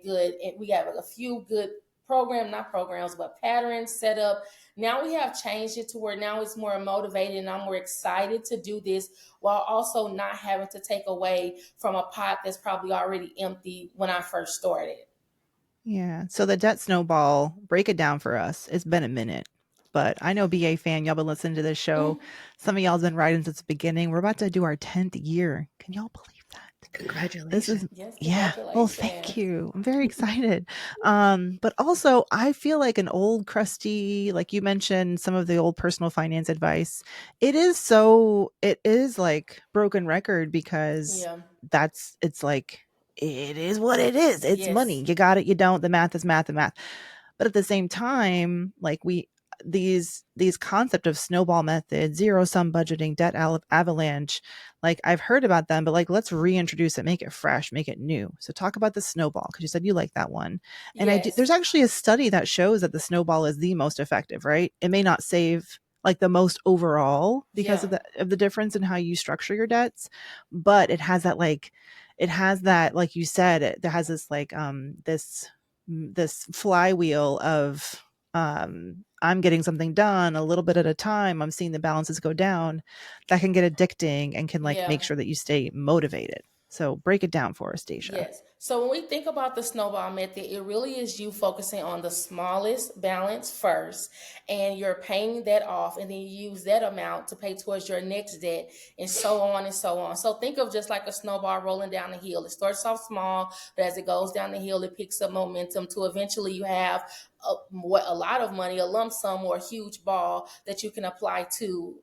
few good not programs, but patterns set up. Now we have changed it to where now it's more motivated and I'm more excited to do this while also not having to take away from a pot that's probably already empty when I first started. Yeah. So the debt snowball, break it down for us. It's been a minute, but I know BA fan, y'all been listening to this show. Mm, Some of y'all's been riding since the beginning. We're about to do our 10th year. Can y'all believe that? This is, Congratulations. yes, yeah. Well, thank congratulations. you. I'm very excited. But also I feel like an old crusty, like you mentioned some of the old personal finance advice. It is like broken record because Yeah. it's like it is what it is. It's Yes. money. You got it, you don't. The math is math and math. But at the same time, like these concept of snowball method, zero sum budgeting, debt avalanche, like I've heard about them, but like let's reintroduce it, make it fresh, make it new. So talk about the snowball because you said you like that one. And Yes. there's actually a study that shows that the snowball is the most effective, right? It may not save like the most overall because Yeah. of the difference in how you structure your debts, but it has that, like you said, it has this like this flywheel of I'm getting something done a little bit at a time. I'm seeing the balances go down. That can get addicting and can like Yeah. make sure that you stay motivated. So break it down for us, Dasha. Yes. So when we think about the snowball method, it really is you focusing on the smallest balance first, and you're paying that off, and then you use that amount to pay towards your next debt, and so on and so on. So think of just like a snowball rolling down the hill. It starts off small, but as it goes down the hill, it picks up momentum to eventually you have a lot of money, a lump sum or a huge ball that you can apply to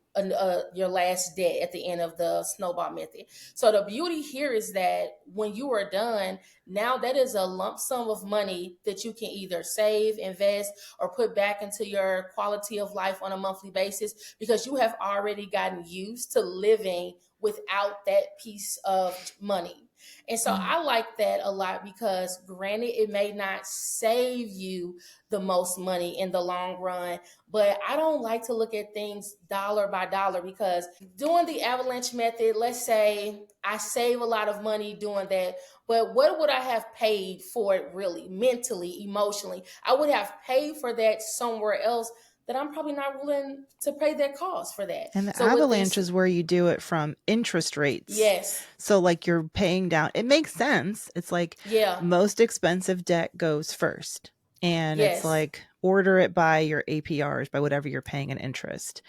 your last debt at the end of the snowball method. So the beauty here is that when you are done, now that is a lump sum of money that you can either save, invest, or put back into your quality of life on a monthly basis because you have already gotten used to living without that piece of money. And so Mm. I like that a lot because granted, it may not save you the most money in the long run, but I don't like to look at things dollar by dollar because doing the avalanche method, let's say I save a lot of money doing that, but what would I have paid for it really, mentally, emotionally? I would have paid for that somewhere else that I'm probably not willing to pay that cost for that. And the So with avalanche this, is where you do it from interest rates. yes, So like you're paying down. It makes sense. It's like yeah, most expensive debt goes first. And it's yes, like order it by your APRs, by whatever you're paying in interest.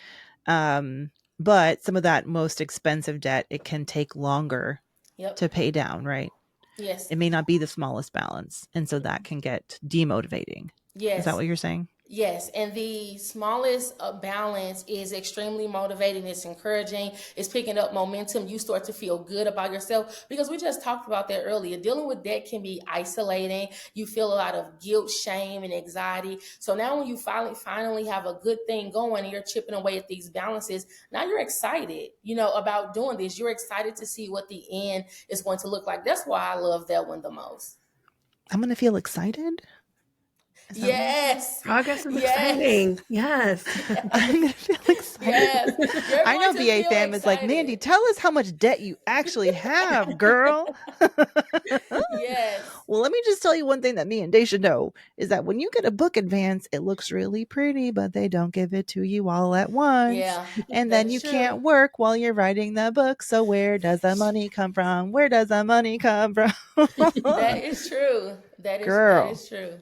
Um, but some of that most expensive debt, it can take longer yep, to pay down, right? yes, It may not be the smallest balance. And so that can get demotivating. Is that yes. what you're saying? Yes, and the smallest balance is extremely motivating. It's encouraging. It's picking up momentum. You start to feel good about yourself because we just talked about that earlier. Dealing with debt can be isolating. You feel a lot of guilt, shame, and anxiety. So now, when you finally have a good thing going and you're chipping away at these balances, now you're excited, about doing this. You're excited to see what the end is going to look like. That's why I love that one the most. I'm going to feel excited. Is that what you're saying? Yes, Progress is yes, exciting. Yes. I'm yes. going to feel excited. Yes, you're I going know to VA feel fam is like, Mandy, excited. tell us how much debt you actually have, girl. Yes. Well, let me just tell you one thing that me and Daisha know is that when you get a book advance, it looks really pretty, but they don't give it to you all at once. Yeah, And that then is you true. can't work while you're writing the book. So where does the money come from? Where does the money come from? That is true. That Girl, is true.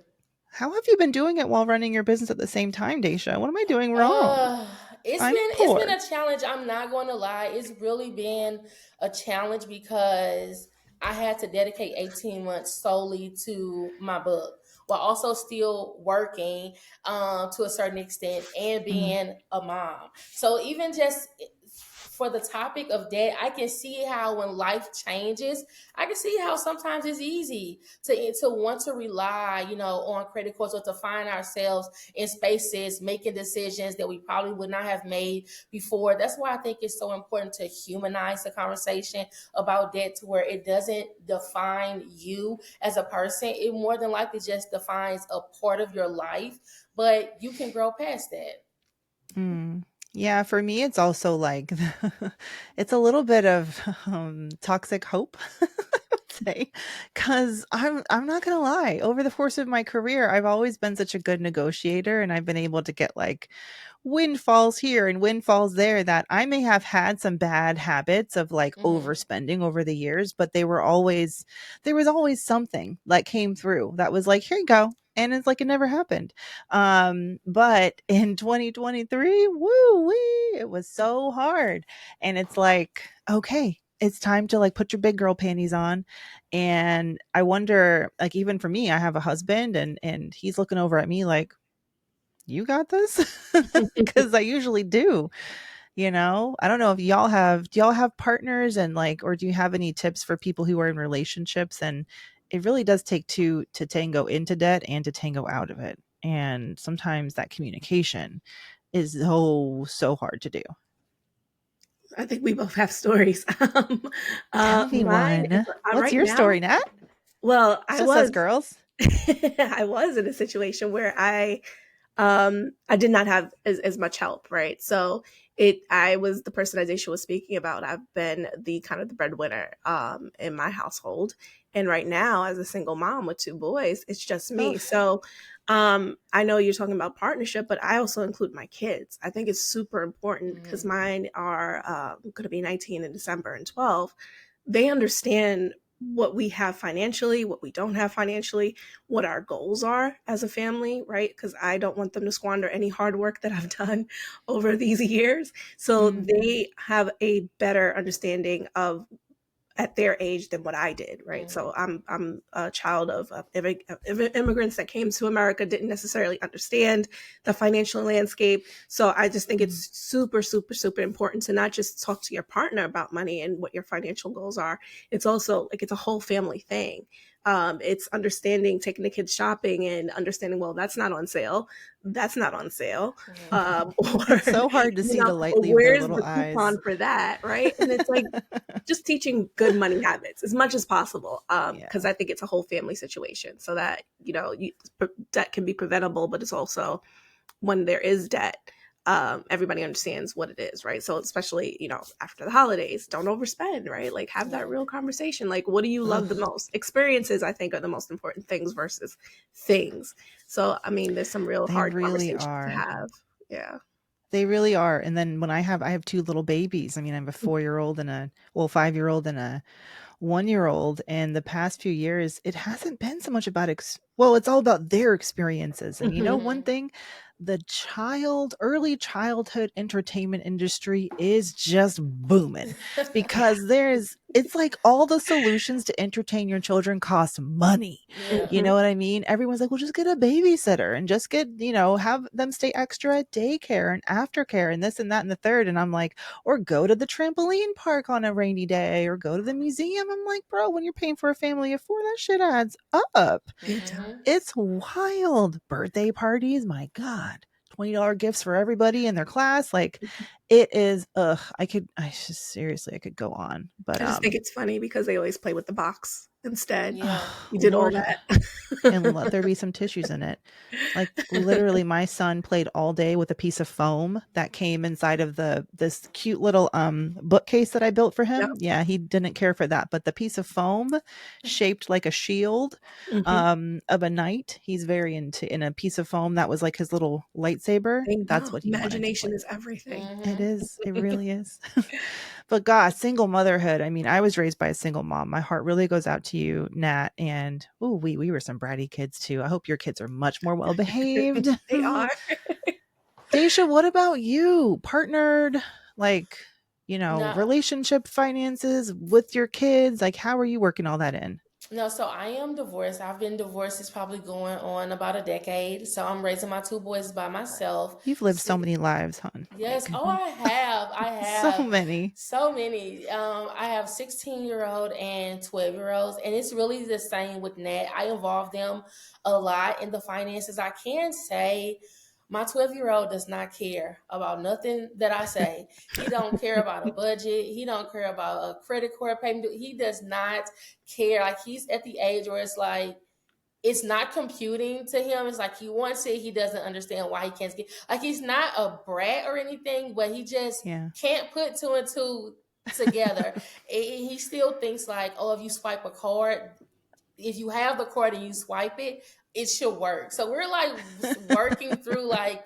how have you been doing it while running your business at the same time, Daisha? What am I doing wrong? Uh, it's I'm been poor. a challenge. I'm not going to lie. It's really been a challenge because I had to dedicate 18 months solely to my book while also still working to a certain extent and Mm, being a mom. So even just for the topic of debt, I can see how when life changes, I can see how sometimes it's easy to want to rely, on credit cards or to find ourselves in spaces making decisions that we probably would not have made before. That's why I think it's so important to humanize the conversation about debt to where it doesn't define you as a person. It more than likely just defines a part of your life, but you can grow past that. mm. Yeah, for me, it's also like it's a little bit of toxic hope, I would say, because I'm not gonna lie. Over the course of my career, I've always been such a good negotiator, and I've been able to get like windfalls here and windfalls there that I may have had some bad habits of like Hmm. overspending over the years, but there was always something that came through that was like, here you go. And it's like it never happened. But in 2023, woo wee, it was so hard. And it's like, okay, it's time to like put your big girl panties on. And I wonder, like, even for me, I have a husband and he's looking over at me like, you got this? Because I usually do. I don't know if do y'all have partners and like, or do you have any tips for people who are in relationships? And it really does take two to tango into debt and to tango out of it. And sometimes that communication is so hard to do. I think we both have stories. Tell me Mine is one. What's right your now. story, Nat? Well, It's I just us was girls. I was in a situation where I did not have as much help, right? So I was the person that Daisha was speaking about. I've been the kind of the breadwinner in my household. And right now, as a single mom with two boys, it's just me. Oof. So I know you're talking about partnership, but I also include my kids. I think it's super important because Hmm. mine are going to be 19 in December and 12. They understand what we have financially, what we don't have financially, what our goals are as a family, right? Because I don't want them to squander any hard work that I've done over these years. So Mhm. they have a better understanding of at their age than what I did, right? Hmm. So I'm a child of immigrants that came to America, didn't necessarily understand the financial landscape. So I just think Mm. it's super, super, super important to not just talk to your partner about money and what your financial goals are. It's also like it's a whole family thing. It's understanding taking the kids shopping and understanding, well, that's not on sale. That's not on sale. Or It's so hard to see the light leave their where's little the eyes. coupon for that, right? And it's like just teaching good money habits as much as possible, because Yeah. I think it's a whole family situation, so that debt can be preventable, but it's also when there is debt, everybody understands what it is, right? So especially after the holidays, don't overspend, right? Like have that Yeah. real conversation. Like, what do you love the Ugh, most? Experiences, I think, are the most important things versus things. So I mean, there's some real they hard really conversations to are. have. Yeah. They really are. And then when I have two little babies. I mean, I have a 4-year-old and a 5-year-old and a 1-year-old. And the past few years, it hasn't been so much about well, it's all about their experiences. And one Hmm. thing, the early childhood entertainment industry is just booming because there's it's like all the solutions to entertain your children cost money. You Yeah. know Mhm. what I mean? Everyone's like, well, just get a babysitter and just get, have them stay extra at daycare and aftercare and this and that and the third. And I'm like, or go to the trampoline park on a rainy day or go to the museum. I'm like, bro, when you're paying for a family of four, that shit adds up. It Mm-hmm. It's does. wild. Birthday parties, my God. $20 gifts for everybody in their class. Like it is, I just seriously, I could go on. But I just think it's funny because they always play with the box instead. Yeah. You did all Lord, and that. let there be some tissues in it. Like literally my son played all day with a piece of foam that came inside of this cute little bookcase that I built for Yep. him. Yeah, he didn't care for that, but the piece of foam shaped like a shield Mhm. of a knight. He's very into in a piece of foam that was like his little lightsaber. I That's know. what he wanted to play Imagination is with. everything. It Mm-hmm. is. It really is. But God, single motherhood. I mean, I was raised by a single mom. My heart really goes out to you, Nat. And oh, we were some bratty kids too. I hope your kids are much more well behaved. They are. Daisha, what about you? Partnered, like, No, relationship finances with your kids. Like, how are you working all that in? no. So I am divorced. I've been divorced. It's probably going on about a decade. So I'm raising my two boys by myself. You've lived so many lives, hon. Yes. Like, Oh, I have. I so have many. so many. I have 16-year-old and 12-year-olds, and it's really the same with Nat. I involve them a lot in the finances. I can say my 12-year-old does not care about nothing that I say. He don't care about a budget. He don't care about a credit card payment. He does not care. Like he's at the age where it's like it's not computing to him. It's like he wants it. He doesn't understand why he can't get. Like he's not a brat or anything, but he just Yeah. can't put two and two together. He still thinks like, oh, if you swipe a card, if you have the card and you swipe it, it should work. So we're like working through like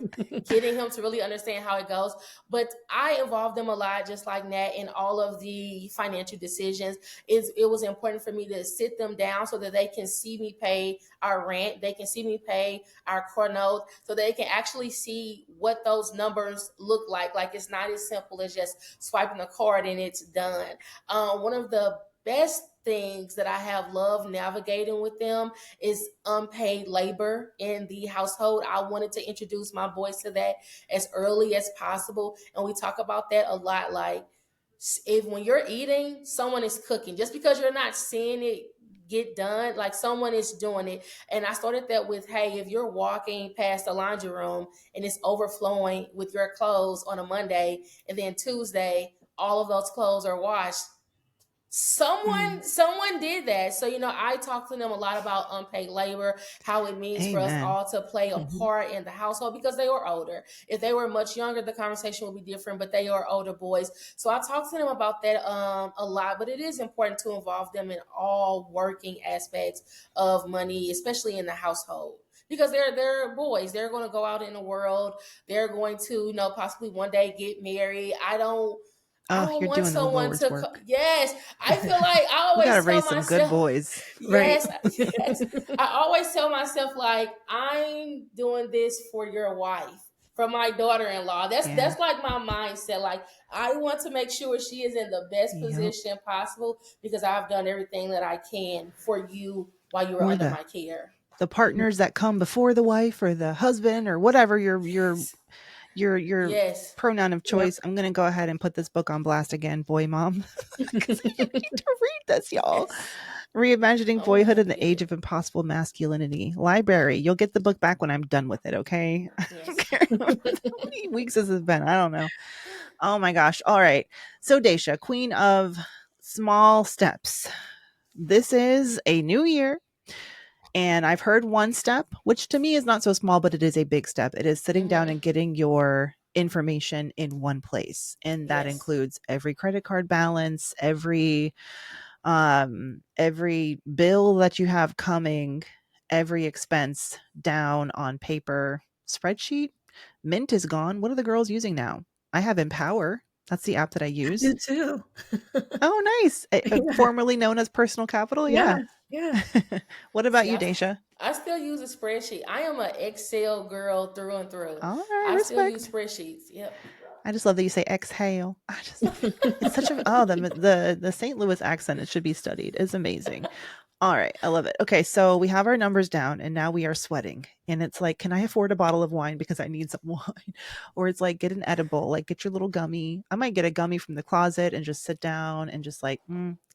getting him to really understand how it goes. But I involved them a lot, just like Nat, in all of the financial decisions. It was important for me to sit them down so that they can see me pay our rent, they can see me pay our car note, so they can actually see what those numbers look like. Like it's not as simple as just swiping a card and it's done. One of the best things that I have loved navigating with them is unpaid labor in the household. I wanted to introduce my boys to that as early as possible. And we talk about that a lot. Like, if when you're eating, someone is cooking. Just because you're not seeing it get done, like someone is doing it. And I started that with, hey, if you're walking past the laundry room and it's overflowing with your clothes on a Monday, and then Tuesday, all of those clothes are washed, Mm. someone did that. So I talk to them a lot about unpaid labor, how it means for us Amen. all to play a Mhm. part in the household, because they were older. If they were much younger, the conversation would be different, but they are older boys. So I talk to them about that a lot. But it is important to involve them in all working aspects of money, especially in the household, because they're boys. They're going to go out in the world. They're going to possibly one day get married. I Oh, don't you're want doing the someone Lord's to work. yes, I feel like I We got to always tell raise some good myself boys. Right. yes, yes, I always tell myself like I'm doing this for your wife, for my daughter-in-law. that's Yeah. that's like my mindset. Like I want to make sure she is in the best Yep. position possible, because I've done everything that I can for you while you were Or under the my care. the partners that come before the wife or the husband or whatever Yes, your yes. pronoun of Yep. choice. I'm gonna go ahead and put this book on blast again, boy mom, because you need to read this, y'all. Yes. Reimagining Oh Boyhood my in the Age goodness. of Impossible Masculinity. Library. You'll get the book back when I'm done with it, okay? I don't Yes. care how many weeks this has been. I don't know. Oh my gosh. All right. So Daisha, queen of small steps. This is a new year. And I've heard one step, which to me is not so small, but it is a big step. It is sitting down Mm-hmm. and getting your information in one place. And that Yes. includes every credit card balance, every bill that you have coming, every expense down on paper spreadsheet. Mint is gone. What are the girls using now? I have Empower. That's the app that I I use. do too. Oh, nice. Yeah. Formerly known as Personal Capital. Yeah. Yeah. Yeah. What about See, you, Daisha? I still use a spreadsheet. I am an Excel girl through and through. All right, I still use respect. spreadsheets. Yep. I just love that you say exhale. I just love it. It's such a the St. Louis accent, it should be studied. It's amazing. All right, I love it. Okay, so we have our numbers down and now we are sweating. And it's like, can I afford a bottle of wine because I need some wine? Or it's like, get an edible, like get your little gummy. I might get a gummy from the closet and just sit down and just like,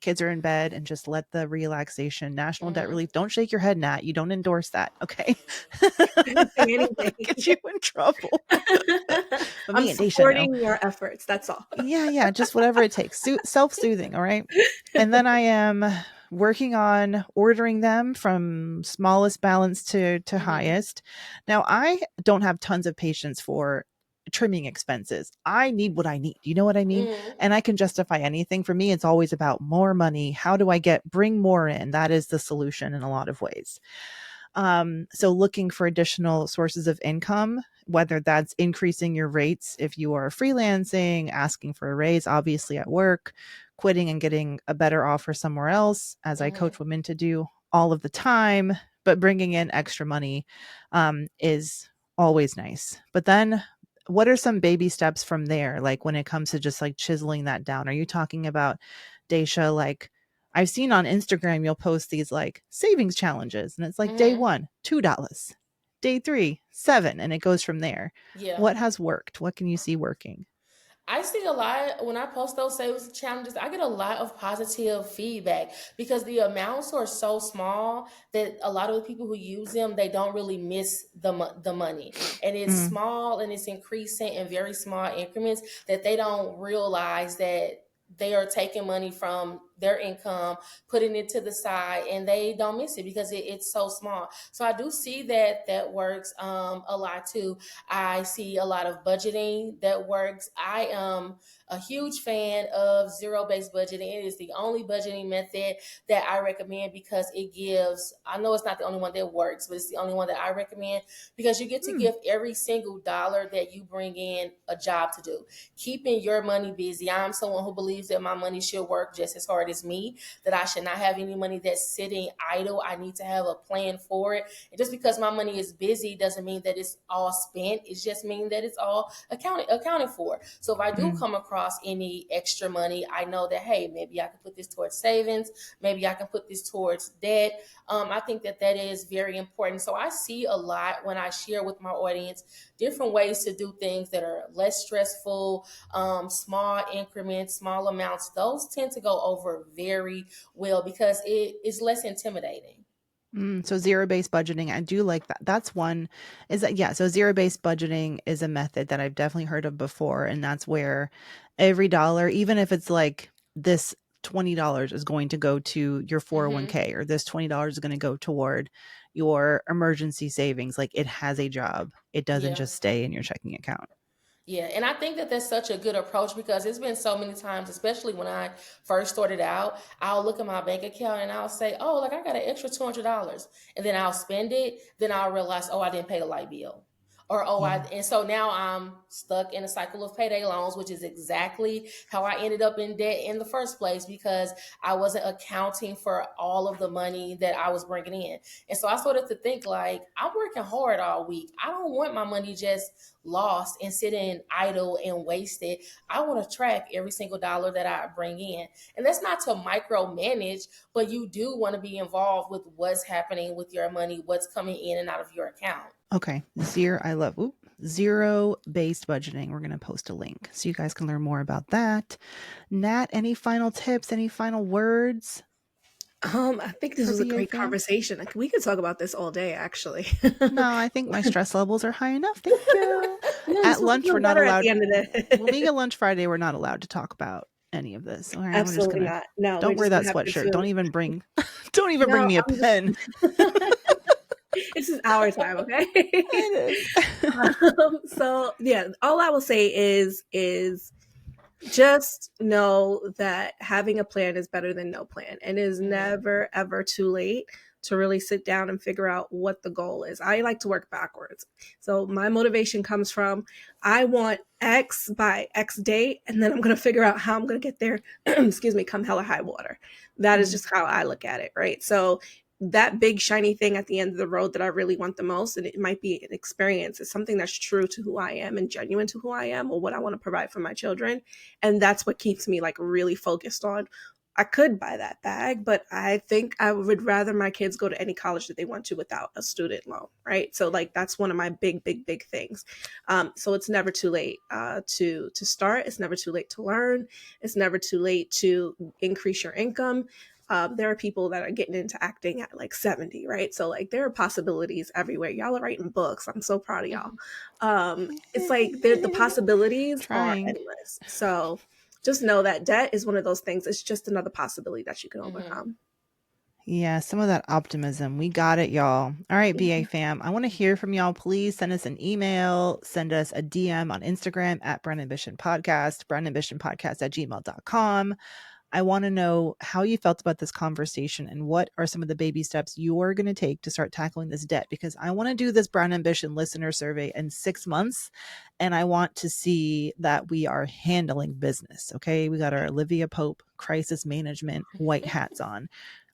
kids are in bed and just let the relaxation, national debt Hmm. relief. Don't shake your head, Nat. You don't endorse that. Okay. I didn't say anything. Get you in trouble. But I'm me and Daisha know. supporting your efforts. That's all. Yeah, yeah, just whatever it takes. Self-soothing, all right? And then I am working on ordering them from smallest balance to Hmm. highest. Now, I don't have tons of patience for trimming expenses. I need what I need. You know what I mean? Hmm. And I can justify anything. For me, it's always about more money. How do I bring more in? That is the solution in a lot of ways. So looking for additional sources of income, whether that's increasing your rates if you are freelancing, asking for a raise, obviously at work, quitting and getting a better offer somewhere else, as I Hmm. coach women to do all of the time, but bringing in extra money is always nice. But then what are some baby steps from there? Like when it comes to just like chiseling that down, are you talking about, Daisha, like I've seen on Instagram, you'll post these like savings challenges, and it's like day Hmm. one, $2, day three, 7, and it goes from there. Yeah. What has worked? What can you see working? I see a lot when I post those sales challenges. I get a lot of positive feedback because the amounts are so small that a lot of the people who use them they don't really miss the money, and it's Mm, small and it's increasing in very small increments that they don't realize that they are taking money from their income, putting it to the side, and they don't miss it because it's so small. So I do see that that works a lot too. I see a lot of budgeting that works. I am a huge fan of zero based budgeting. It is the only budgeting method that I recommend because it gives, I know it's not the only one that works, but it's the only one that I recommend because you get to mm, give every single dollar that you bring in a job to do, keeping your money busy. I'm someone who believes that my money should work just as hard as me, that I should not have any money that's sitting idle. I need to have a plan for it. And just because my money is busy doesn't mean that it's all spent. It just means that it's all accounted for. So if I do mm, come across any extra money, I know that hey, maybe I can put this towards savings. Maybe I can put this towards debt. I think that that is very important. So I see a lot when I share with my audience different ways to do things that are less stressful, small increments, small amounts. Those tend to go over very well because it is less intimidating. So zero-based budgeting, I do like that. That's one is that, yeah, so zero-based budgeting is a method that I've definitely heard of before. And that's where every dollar, even if it's like this $20 is going to go to your Hmm. 401k, or this $20 is going to go toward your emergency savings, like it has a job. It doesn't Yeah. just stay in your checking account. Yeah, and I think that that's such a good approach because it's been so many times, especially when I first started out, I'll look at my bank account and I'll say, "Oh, like I got an extra $200," and then I'll spend it. Then I'll realize, "Oh, I didn't pay the light bill," or "Oh, I," Yeah. and so now I'm stuck in a cycle of payday loans, which is exactly how I ended up in debt in the first place because I wasn't accounting for all of the money that I was bringing in. And so I started to think like, I'm working hard all week. I don't want my money just lost and sitting idle and wasted. I want to track every single dollar that I bring in. And that's not to micromanage, but you do want to be involved with what's happening with your money, what's coming in and out of your account. Okay. Zero-based budgeting. We're going to post a link so you guys can learn more about that. Nat, any final tips, any final words I think this for was a VA great fam? conversation. Like, we could talk about this all day, actually. No, I think my stress levels are high enough. Thank you. No, you're At supposed to lunch, we're feel not better at the allowed. end of Well, being the a lunch Friday, we're not allowed to talk about any of this. All right, we're just Absolutely gonna. not. No, we're Don't wear just that gonna have good sweatshirt. food. Don't even bring. Don't even bring No, me a I'm just pen. this is our time, okay? It is. So yeah, all I will say is just know that having a plan is better than no plan, and it is Hmm. never ever too late to really sit down and figure out what the goal is. I like to work backwards. So my motivation comes from I want X by X date, and then I'm going to figure out how I'm going to get there, excuse me, come hella high water. That is Mm, just how I look at it, right? So that big shiny thing at the end of the road that I really want the most, and it might be an experience. It's something that's true to who I am and genuine to who I am or what I want to provide for my children. And that's what keeps me like really focused on. I could buy that bag, but I think I would rather my kids go to any college that they want to without a student loan, right? So like that's one of my big things. So it's never too late to start. It's never too late to learn. It's never too late to increase your income. There are people that are getting into acting at like 70, right? So like there are possibilities everywhere. Y'all are writing books. I'm so proud of y'all. It's like the possibilities are Trying. endless. So just know that debt is one of those things. It's just another possibility that you can Mm-hmm. overcome. Yeah, some of that optimism. We got it, y'all. All right, BA Mhm. fam. I want to hear from y'all. Please send us an email, send us a DM on Instagram at Brand Ambition Podcast, brandambitionpodcast@gmail.com. I want to know how you felt about this conversation and what are some of the baby steps you're going to take to start tackling this debt, because I want to do this Brand Ambition listener survey in 6 months and I want to see that we are handling business. Okay. We got our Olivia Pope crisis management white hats on.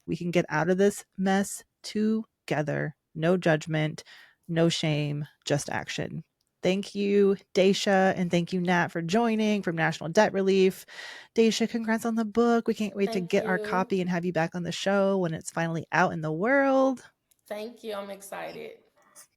We can get out of this mess together. No judgment, no shame, just action. Thank you, Dasha, and thank you, Nat, for joining from National Debt Relief. Dasha, congrats on the book. We can't wait to Thank get our you. copy and have you back on the show when it's finally out in the world. Thank you. I'm excited.